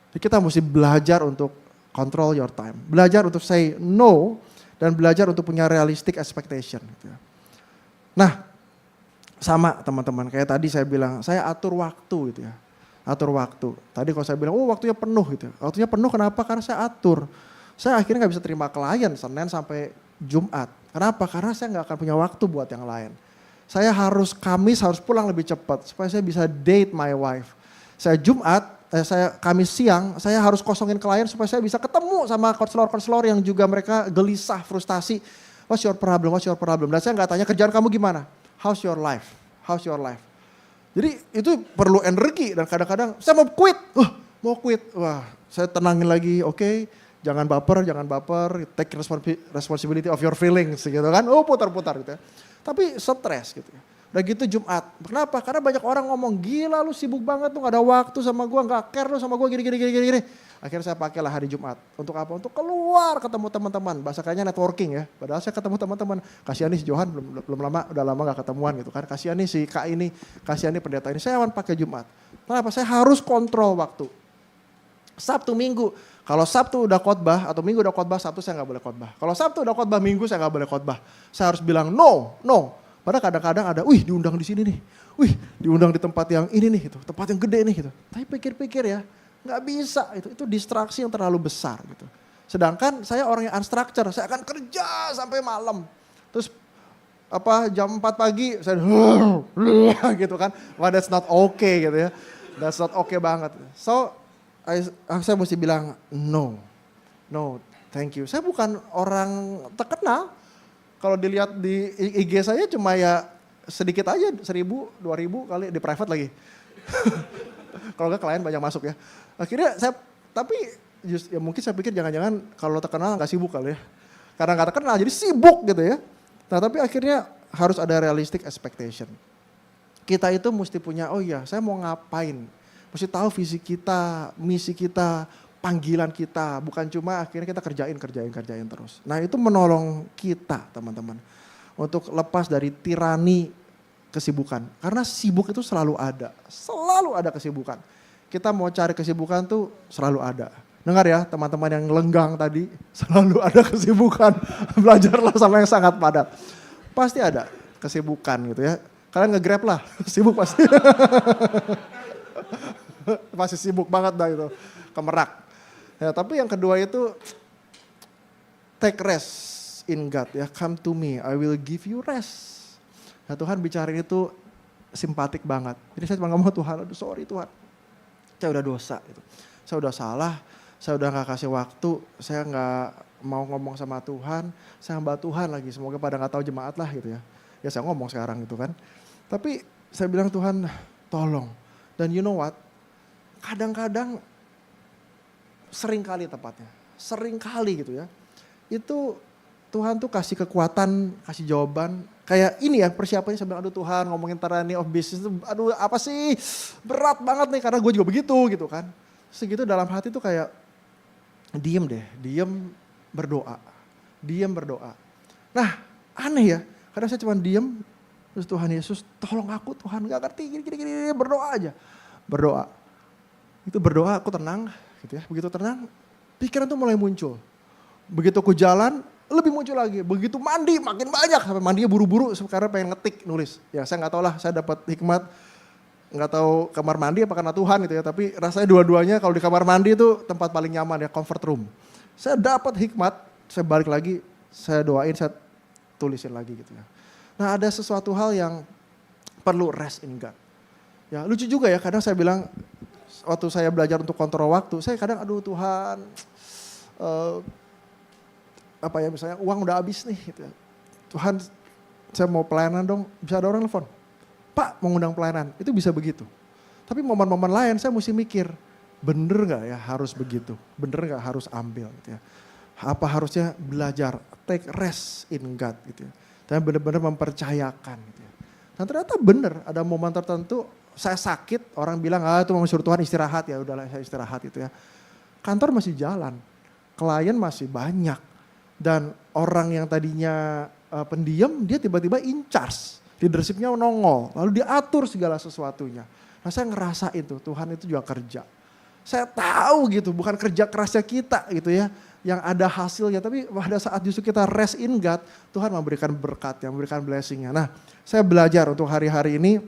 [SPEAKER 1] Jadi kita mesti belajar untuk control your time. Belajar untuk say no dan belajar untuk punya realistic expectation. Gitu ya. Nah, sama teman-teman, kayak tadi saya bilang, saya atur waktu gitu ya. Atur waktu. Tadi kalau saya bilang, waktunya penuh gitu. Waktunya penuh kenapa? Karena saya atur. Saya akhirnya gak bisa terima klien Senin sampai Jumat. Kenapa? Karena saya gak akan punya waktu buat yang lain. Saya Kamis harus pulang lebih cepat supaya saya bisa date my wife. Saya Kamis siang, saya harus kosongin klien supaya saya bisa ketemu sama konselor-konselor yang juga mereka gelisah, frustasi. What's your problem? Dan saya gak tanya kerjaan kamu gimana? How's your life? Jadi itu perlu energi dan kadang-kadang saya mau quit. Wah, saya tenangin lagi, oke, jangan baper, take responsibility of your feelings gitu kan. Putar-putar gitu ya. Tapi stres gitu ya. Udah gitu Jumat. Kenapa? Karena banyak orang ngomong, gila lu sibuk banget tuh gak ada waktu sama gue, gak care lu sama gue gini. Akhirnya saya pakailah hari Jumat. Untuk apa? Untuk keluar ketemu teman-teman. Bahasa kayaknya networking ya. Padahal saya ketemu teman-teman. Kasihan nih si Johan udah lama gak ketemuan gitu kan. Kasihan nih si Kak ini, kasihan nih pendeta ini. Saya akan pakai Jumat. Kenapa? Saya harus kontrol waktu. Sabtu Minggu. Kalau Sabtu udah khotbah atau Minggu udah khotbah, Sabtu saya gak boleh khotbah. Kalau Sabtu udah khotbah, Minggu saya gak boleh khotbah. Saya harus bilang no. Padahal kadang-kadang ada, diundang di sini nih. Diundang di tempat yang ini nih gitu. Tempat yang gede nih gitu. Tapi pikir-pikir ya, gak bisa itu distraksi yang terlalu besar gitu. Sedangkan saya orang yang unstructured, saya akan kerja sampai malam. Terus jam 4 pagi saya gitu kan. Wah, that's not okay gitu ya. That's not okay banget. So saya mesti bilang no, thank you. Saya bukan orang terkenal. Kalau dilihat di IG saya cuma ya sedikit aja, 1.000, 2.000 kali di private lagi. Kalau enggak klien banyak masuk ya. Akhirnya ya mungkin saya pikir jangan-jangan kalau terkenal gak sibuk kali ya. Karena gak terkenal jadi sibuk gitu ya. Nah tapi akhirnya harus ada realistic expectation. Kita itu mesti punya, saya mau ngapain. Mesti tahu visi kita, misi kita, panggilan kita. Bukan cuma akhirnya kita kerjain terus. Nah itu menolong kita teman-teman. Untuk lepas dari tirani kesibukan. Karena sibuk itu selalu ada. Selalu ada kesibukan. Kita mau cari kesibukan tuh selalu ada. Dengar ya teman-teman yang lenggang tadi. Selalu ada kesibukan. Belajarlah sama yang sangat padat. Pasti ada kesibukan gitu ya. Kalian nge-grab lah. Sibuk pasti. Masih sibuk banget dah itu. Kemerak. Ya, tapi yang kedua itu take rest in God ya. Come to me, I will give you rest. Nah, Tuhan bicara itu simpatik banget. Jadi saya cuma ngomong Tuhan, aduh sorry Tuhan. Saya udah dosa gitu. Saya udah salah, saya udah gak kasih waktu, saya gak mau ngomong sama Tuhan, saya hamba Tuhan lagi. Semoga pada gak tahu jemaat lah gitu ya. Ya saya ngomong sekarang gitu kan. Tapi saya bilang Tuhan tolong. Dan you know what? Kadang-kadang seringkali gitu ya. Itu Tuhan tuh kasih kekuatan, kasih jawaban. Kayak ini ya persiapannya saya bilang aduh Tuhan ngomongin tyranny of business itu aduh apa sih berat banget nih karena gue juga begitu gitu kan. Segitu dalam hati tuh kayak diem berdoa. Nah aneh ya kadang saya cuma diem terus Tuhan Yesus tolong aku Tuhan gak ngerti gini berdoa aja. Itu berdoa aku tenang gitu ya. Begitu tenang pikiran tuh mulai muncul. Begitu aku jalan lebih muncul lagi. Begitu mandi makin banyak. Sampai mandinya buru-buru karena pengen ngetik nulis. Ya saya gak tahu lah saya dapat hikmat. Gak tahu kamar mandi apa karena Tuhan gitu ya. Tapi rasanya dua-duanya kalau di kamar mandi itu tempat paling nyaman ya comfort room. Saya dapat hikmat. Saya balik lagi. Saya doain saya tulisin lagi gitu ya. Nah ada sesuatu hal yang perlu rest in God. Ya lucu juga ya, kadang saya bilang waktu saya belajar untuk kontrol waktu, saya kadang aduh Tuhan, apa ya misalnya uang udah habis nih gitu ya. Tuhan saya mau pelayanan dong, bisa ada orang telepon, Pak mau ngundang pelayanan, itu bisa begitu. Tapi momen-momen lain saya mesti mikir, bener gak ya harus begitu, bener gak harus ambil gitu ya. Apa harusnya belajar, take rest in God gitu ya. Dan benar-benar mempercayakan gitu ya. Dan ternyata bener, ada momen tertentu saya sakit, orang bilang itu mau suruh Tuhan istirahat, ya udahlah saya istirahat gitu ya. Kantor masih jalan, klien masih banyak. Dan orang yang tadinya pendiam, dia tiba-tiba in charge. Leadershipnya nongol, lalu diatur segala sesuatunya. Nah saya ngerasa itu, Tuhan itu juga kerja. Saya tahu gitu, bukan kerja kerasnya kita gitu ya. Yang ada hasilnya, tapi pada saat justru kita rest in God, Tuhan memberikan berkatnya, memberikan blessingnya. Nah saya belajar untuk hari-hari ini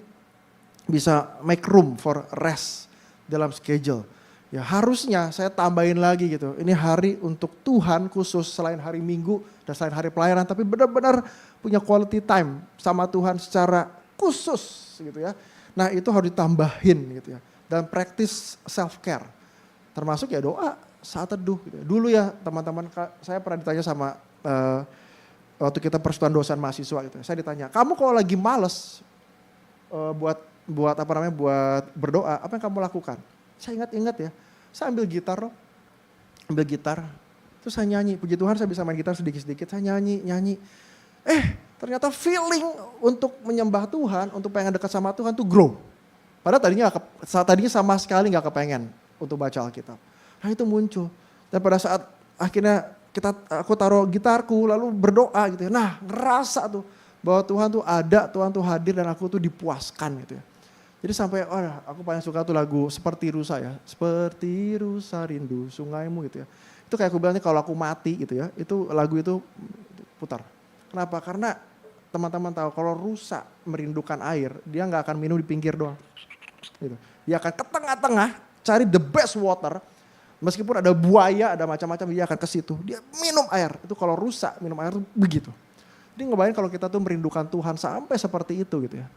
[SPEAKER 1] bisa make room for rest dalam schedule. Ya harusnya saya tambahin lagi gitu, ini hari untuk Tuhan khusus selain hari Minggu dan selain hari pelayanan, tapi benar-benar punya quality time sama Tuhan secara khusus gitu ya. Nah itu harus ditambahin gitu ya. Dan practice self care, termasuk ya doa saat teduh gitu ya. Dulu ya teman-teman, saya pernah ditanya sama waktu kita persekutuan dosen mahasiswa gitu ya. Saya ditanya, kamu kalau lagi males buat berdoa, apa yang kamu lakukan? Saya ingat ya, saya ambil gitar loh, terus saya nyanyi. Puji Tuhan saya bisa main gitar sedikit-sedikit, saya nyanyi. Ternyata feeling untuk menyembah Tuhan, untuk pengen dekat sama Tuhan tuh grow. Padahal tadinya sama sekali gak kepengen untuk baca Alkitab. Nah itu muncul. Dan pada saat akhirnya aku taruh gitarku lalu berdoa gitu ya. Nah ngerasa tuh bahwa Tuhan tuh ada, Tuhan tuh hadir dan aku tuh dipuaskan gitu ya. Jadi sampai aku paling suka tuh lagu Seperti Rusa ya. Seperti rusa rindu sungaimu gitu ya. Itu kayak aku bilangnya kalau aku mati gitu ya. Itu lagu itu putar. Kenapa? Karena teman-teman tahu kalau rusa merindukan air, dia nggak akan minum di pinggir doang. Gitu. Dia akan ke tengah-tengah cari the best water. Meskipun ada buaya, ada macam-macam, dia akan ke situ. Dia minum air. Itu kalau rusa minum air tuh begitu. Jadi ngebayangin kalau kita tuh merindukan Tuhan sampai seperti itu gitu ya.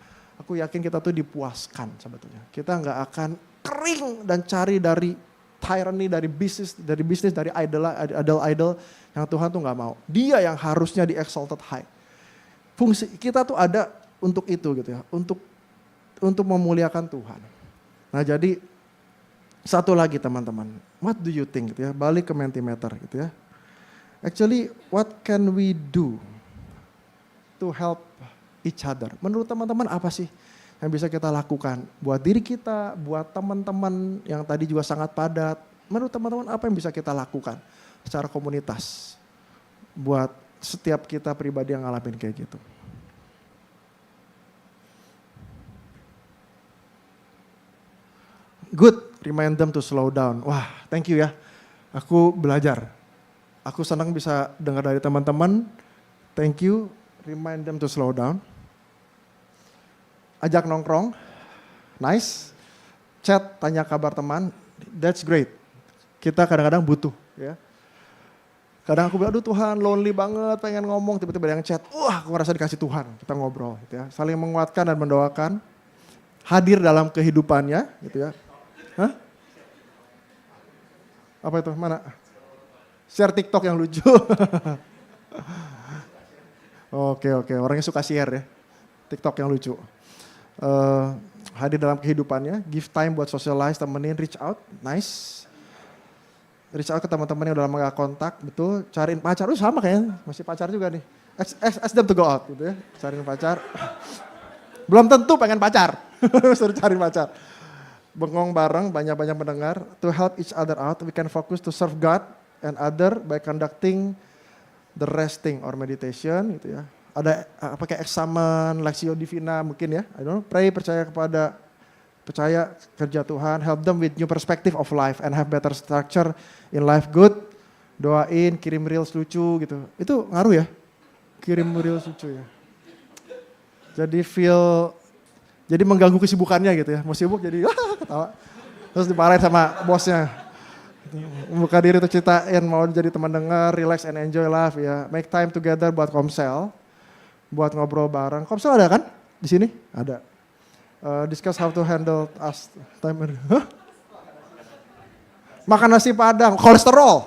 [SPEAKER 1] Aku yakin kita tuh dipuaskan sebetulnya. Kita nggak akan kering dan cari dari tyranny, dari bisnis, dari idol yang Tuhan tuh nggak mau. Dia yang harusnya di exalted high. Fungsi kita tuh ada untuk itu gitu ya, untuk memuliakan Tuhan. Nah jadi satu lagi teman-teman, what do you think gitu ya, balik ke Mentimeter gitu ya. Actually what can we do to help each other? Menurut teman-teman apa sih yang bisa kita lakukan buat diri kita, buat teman-teman yang tadi juga sangat padat. Menurut teman-teman apa yang bisa kita lakukan secara komunitas buat setiap kita pribadi yang ngalamin kayak gitu. Good, remind them to slow down. Wah, thank you ya. Aku belajar. Aku senang bisa dengar dari teman-teman. Thank you, remind them to slow down. Ajak nongkrong, nice. Chat, tanya kabar teman, that's great. Kita kadang-kadang butuh ya. Kadang aku bilang, aduh Tuhan lonely banget, pengen ngomong, tiba-tiba ada yang chat, wah aku ngerasa dikasih Tuhan, kita ngobrol gitu ya. Saling menguatkan dan mendoakan, hadir dalam kehidupannya gitu ya. Hah? Apa itu, mana? Share TikTok yang lucu. Oke, orangnya suka share ya, TikTok yang lucu. Hadir dalam kehidupannya, give time buat socialize, temenin, reach out, nice. Reach out ke teman-teman yang udah lama gak kontak, betul. Cariin pacar, sama kayaknya, masih pacar juga nih. Ask them to go out gitu ya, cariin pacar. Belum tentu pengen pacar, suruh cari pacar. Bengong bareng, banyak-banyak mendengar. To help each other out, we can focus to serve God and other by conducting the resting or meditation gitu ya. Ada pakai eksamen, Lexio Divina mungkin ya, I don't know, pray, percaya kerja Tuhan, help them with new perspective of life and have better structure in life. Good, doain, kirim reels lucu gitu. Itu ngaruh ya, kirim reels lucu ya. Jadi mengganggu kesibukannya gitu ya, mau sibuk jadi ketawa. Terus dimarahin sama bosnya. Buka diri tuh ceritain, mau jadi teman dengar, relax and enjoy life ya. Make time together buat komsel, buat ngobrol bareng. Komsel ada kan di sini? Ada. Discuss how to handle time. Hah? Makan nasi padang, kolesterol.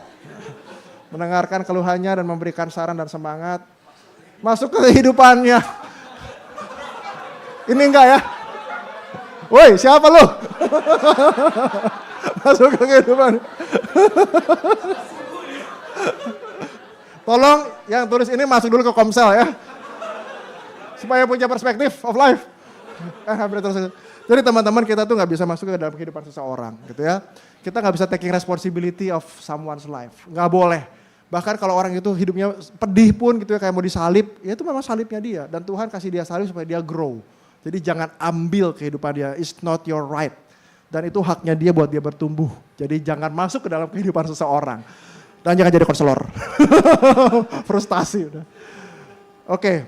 [SPEAKER 1] Mendengarkan keluhannya dan memberikan saran dan semangat. Masuk ke kehidupannya. Ini enggak ya? Woi, siapa lu? Masuk ke kehidupan. Tolong yang tulis ini masuk dulu ke Komsel ya. Supaya punya perspektif of life. Jadi teman-teman, kita tuh nggak bisa masuk ke dalam kehidupan seseorang gitu ya. Kita nggak bisa taking responsibility of someone's life. Nggak boleh. Bahkan kalau orang itu hidupnya pedih pun gitu ya, kayak mau disalib, ya itu memang salibnya dia. Dan Tuhan kasih dia salib supaya dia grow. Jadi jangan ambil kehidupan dia, it's not your right. Dan itu haknya dia buat dia bertumbuh. Jadi jangan masuk ke dalam kehidupan seseorang. Dan jangan jadi konselor. Frustasi udah. Oke,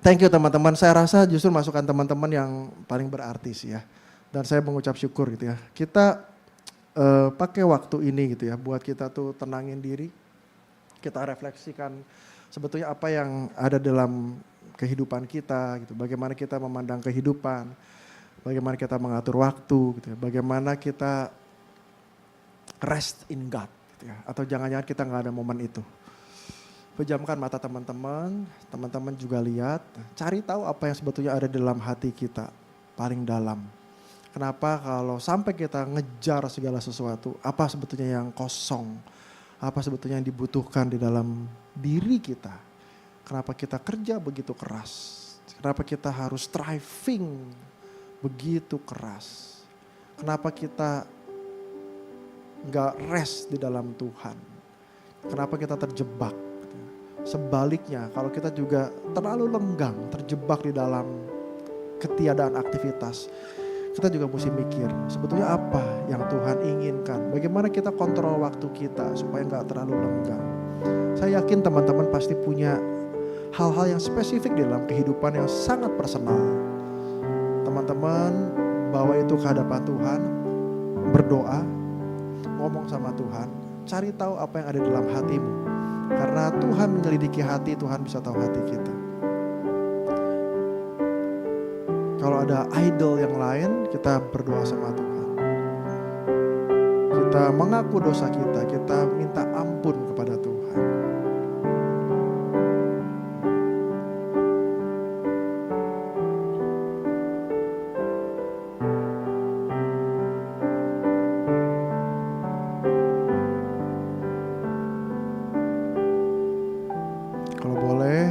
[SPEAKER 1] thank you teman-teman. Saya rasa justru masukan teman-teman yang paling berarti sih ya. Dan saya mengucap syukur gitu ya. Kita pakai waktu ini gitu ya buat kita tuh tenangin diri. Kita refleksikan sebetulnya apa yang ada dalam kehidupan kita gitu. Bagaimana kita memandang kehidupan. Bagaimana kita mengatur waktu gitu ya. Bagaimana kita rest in God gitu ya. Atau jangan-jangan kita nggak ada momen itu. Pejamkan mata teman-teman, teman-teman juga lihat, cari tahu apa yang sebetulnya ada dalam hati kita, paling dalam. Kenapa kalau sampai kita ngejar segala sesuatu, apa sebetulnya yang kosong, apa sebetulnya yang dibutuhkan di dalam diri kita. Kenapa kita kerja begitu keras, kenapa kita harus striving begitu keras. Kenapa kita gak rest di dalam Tuhan, kenapa kita terjebak. Sebaliknya, kalau kita juga terlalu lenggang, terjebak di dalam ketiadaan aktivitas, kita juga mesti mikir sebetulnya apa yang Tuhan inginkan. Bagaimana kita kontrol waktu kita supaya gak terlalu lenggang. Saya yakin teman-teman pasti punya hal-hal yang spesifik di dalam kehidupan yang sangat personal. Teman-teman bawa itu ke hadapan Tuhan, berdoa, ngomong sama Tuhan, cari tahu apa yang ada dalam hatimu. Karena Tuhan menyelidiki hati, Tuhan bisa tahu hati kita. Kalau ada idol yang lain, kita berdoa sama Tuhan. Kita mengaku dosa kita minta ampun kepada Tuhan.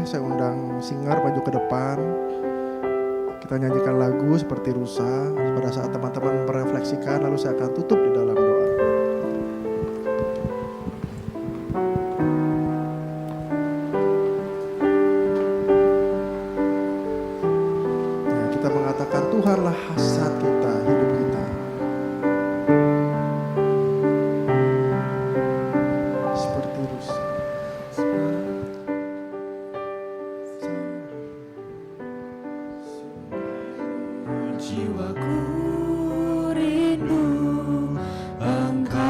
[SPEAKER 1] Saya undang singer maju ke depan. Kita nyanyikan lagu seperti Rusa. Pada saat teman-teman merefleksikan, lalu saya akan tutup di dalam doa. Ya, kita mengatakan Tuhanlah hasrat kita, hidup kita. Seperti Rusa.
[SPEAKER 2] Jiwaku rindu Engkau,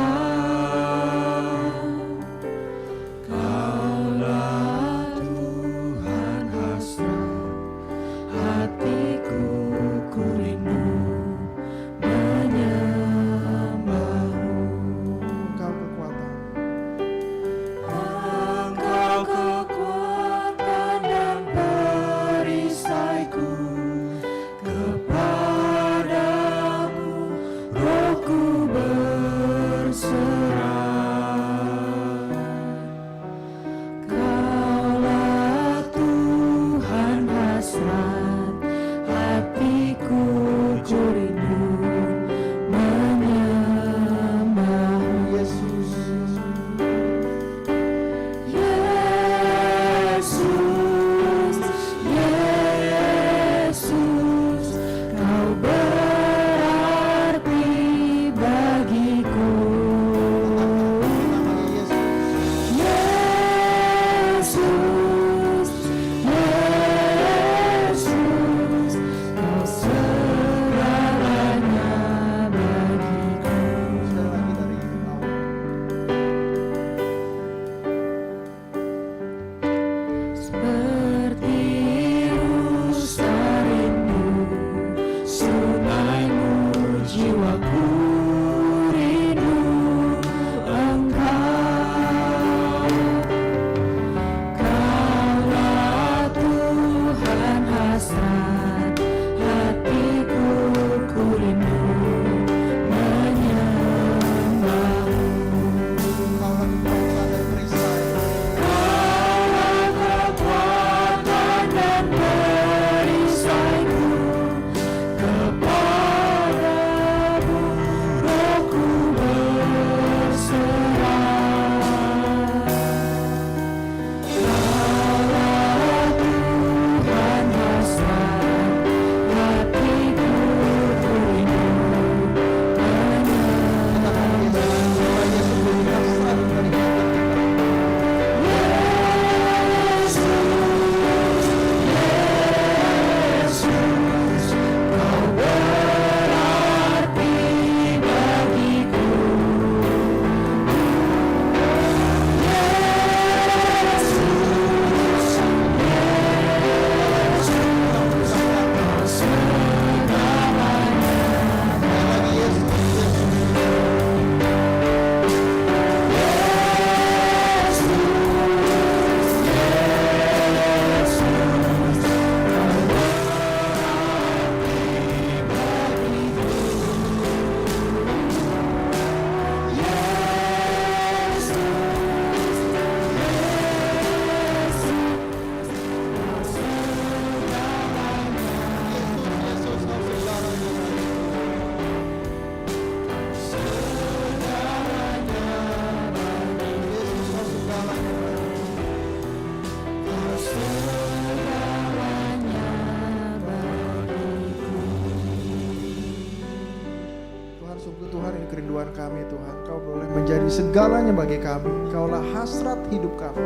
[SPEAKER 1] kami Tuhan. Kau boleh menjadi segalanya bagi kami. Kaulah hasrat hidup kami,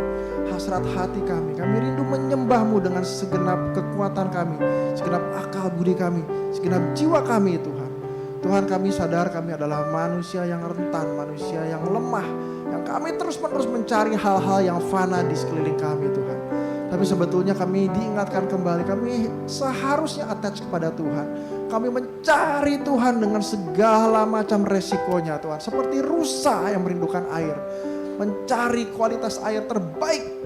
[SPEAKER 1] hasrat hati kami. Kami rindu menyembah-Mu dengan segenap kekuatan kami, segenap akal budi kami, segenap jiwa kami Tuhan. Tuhan, kami sadar kami adalah manusia yang rentan, manusia yang lemah, yang kami terus-menerus mencari hal-hal yang fana di sekeliling kami Tuhan. Tapi sebetulnya kami diingatkan kembali, kami seharusnya attach kepada Tuhan. Kami mencari Tuhan dengan segala macam resikonya Tuhan. Seperti rusa yang merindukan air, mencari kualitas air terbaik.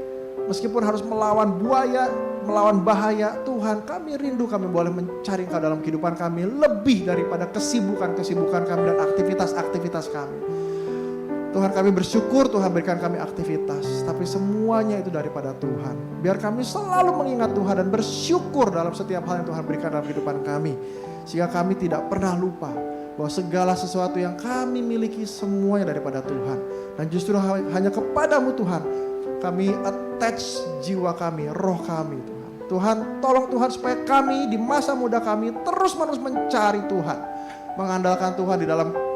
[SPEAKER 1] Meskipun harus melawan buaya, melawan bahaya, Tuhan kami rindu kami boleh mencari Engkau dalam kehidupan kami. Lebih daripada kesibukan-kesibukan kami dan aktivitas-aktivitas kami. Tuhan, kami bersyukur Tuhan berikan kami aktivitas, tapi semuanya itu daripada Tuhan. Biar kami selalu mengingat Tuhan dan bersyukur dalam setiap hal yang Tuhan berikan dalam kehidupan kami. Sehingga kami tidak pernah lupa bahwa segala sesuatu yang kami miliki semuanya daripada Tuhan. Dan justru hanya kepadamu Tuhan kami attach jiwa kami, roh kami Tuhan. Tuhan, tolong Tuhan supaya kami di masa muda kami terus-menerus mencari Tuhan. Mengandalkan Tuhan di dalam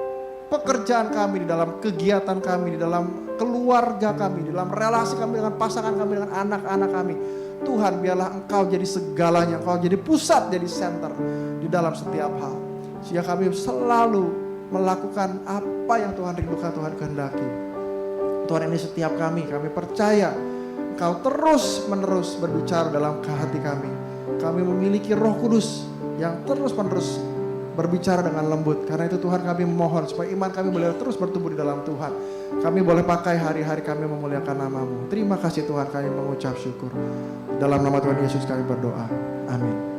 [SPEAKER 1] pekerjaan kami, di dalam kegiatan kami, di dalam keluarga kami, di dalam relasi kami dengan pasangan kami, dengan anak-anak kami. Tuhan, biarlah Engkau jadi segalanya, Engkau jadi pusat, jadi center di dalam setiap hal. Sehingga kami selalu melakukan apa yang Tuhan rindukan, Tuhan kehendaki. Tuhan, ini setiap kami percaya Engkau terus-menerus berbicara dalam hati kami. Kami memiliki Roh Kudus yang terus-menerus berbicara dengan lembut. Karena itu Tuhan, kami memohon supaya iman kami boleh terus bertumbuh di dalam Tuhan. Kami boleh pakai hari-hari kami memuliakan nama-Mu. Terima kasih Tuhan, kami mengucap syukur. Dalam nama Tuhan Yesus kami berdoa. Amin.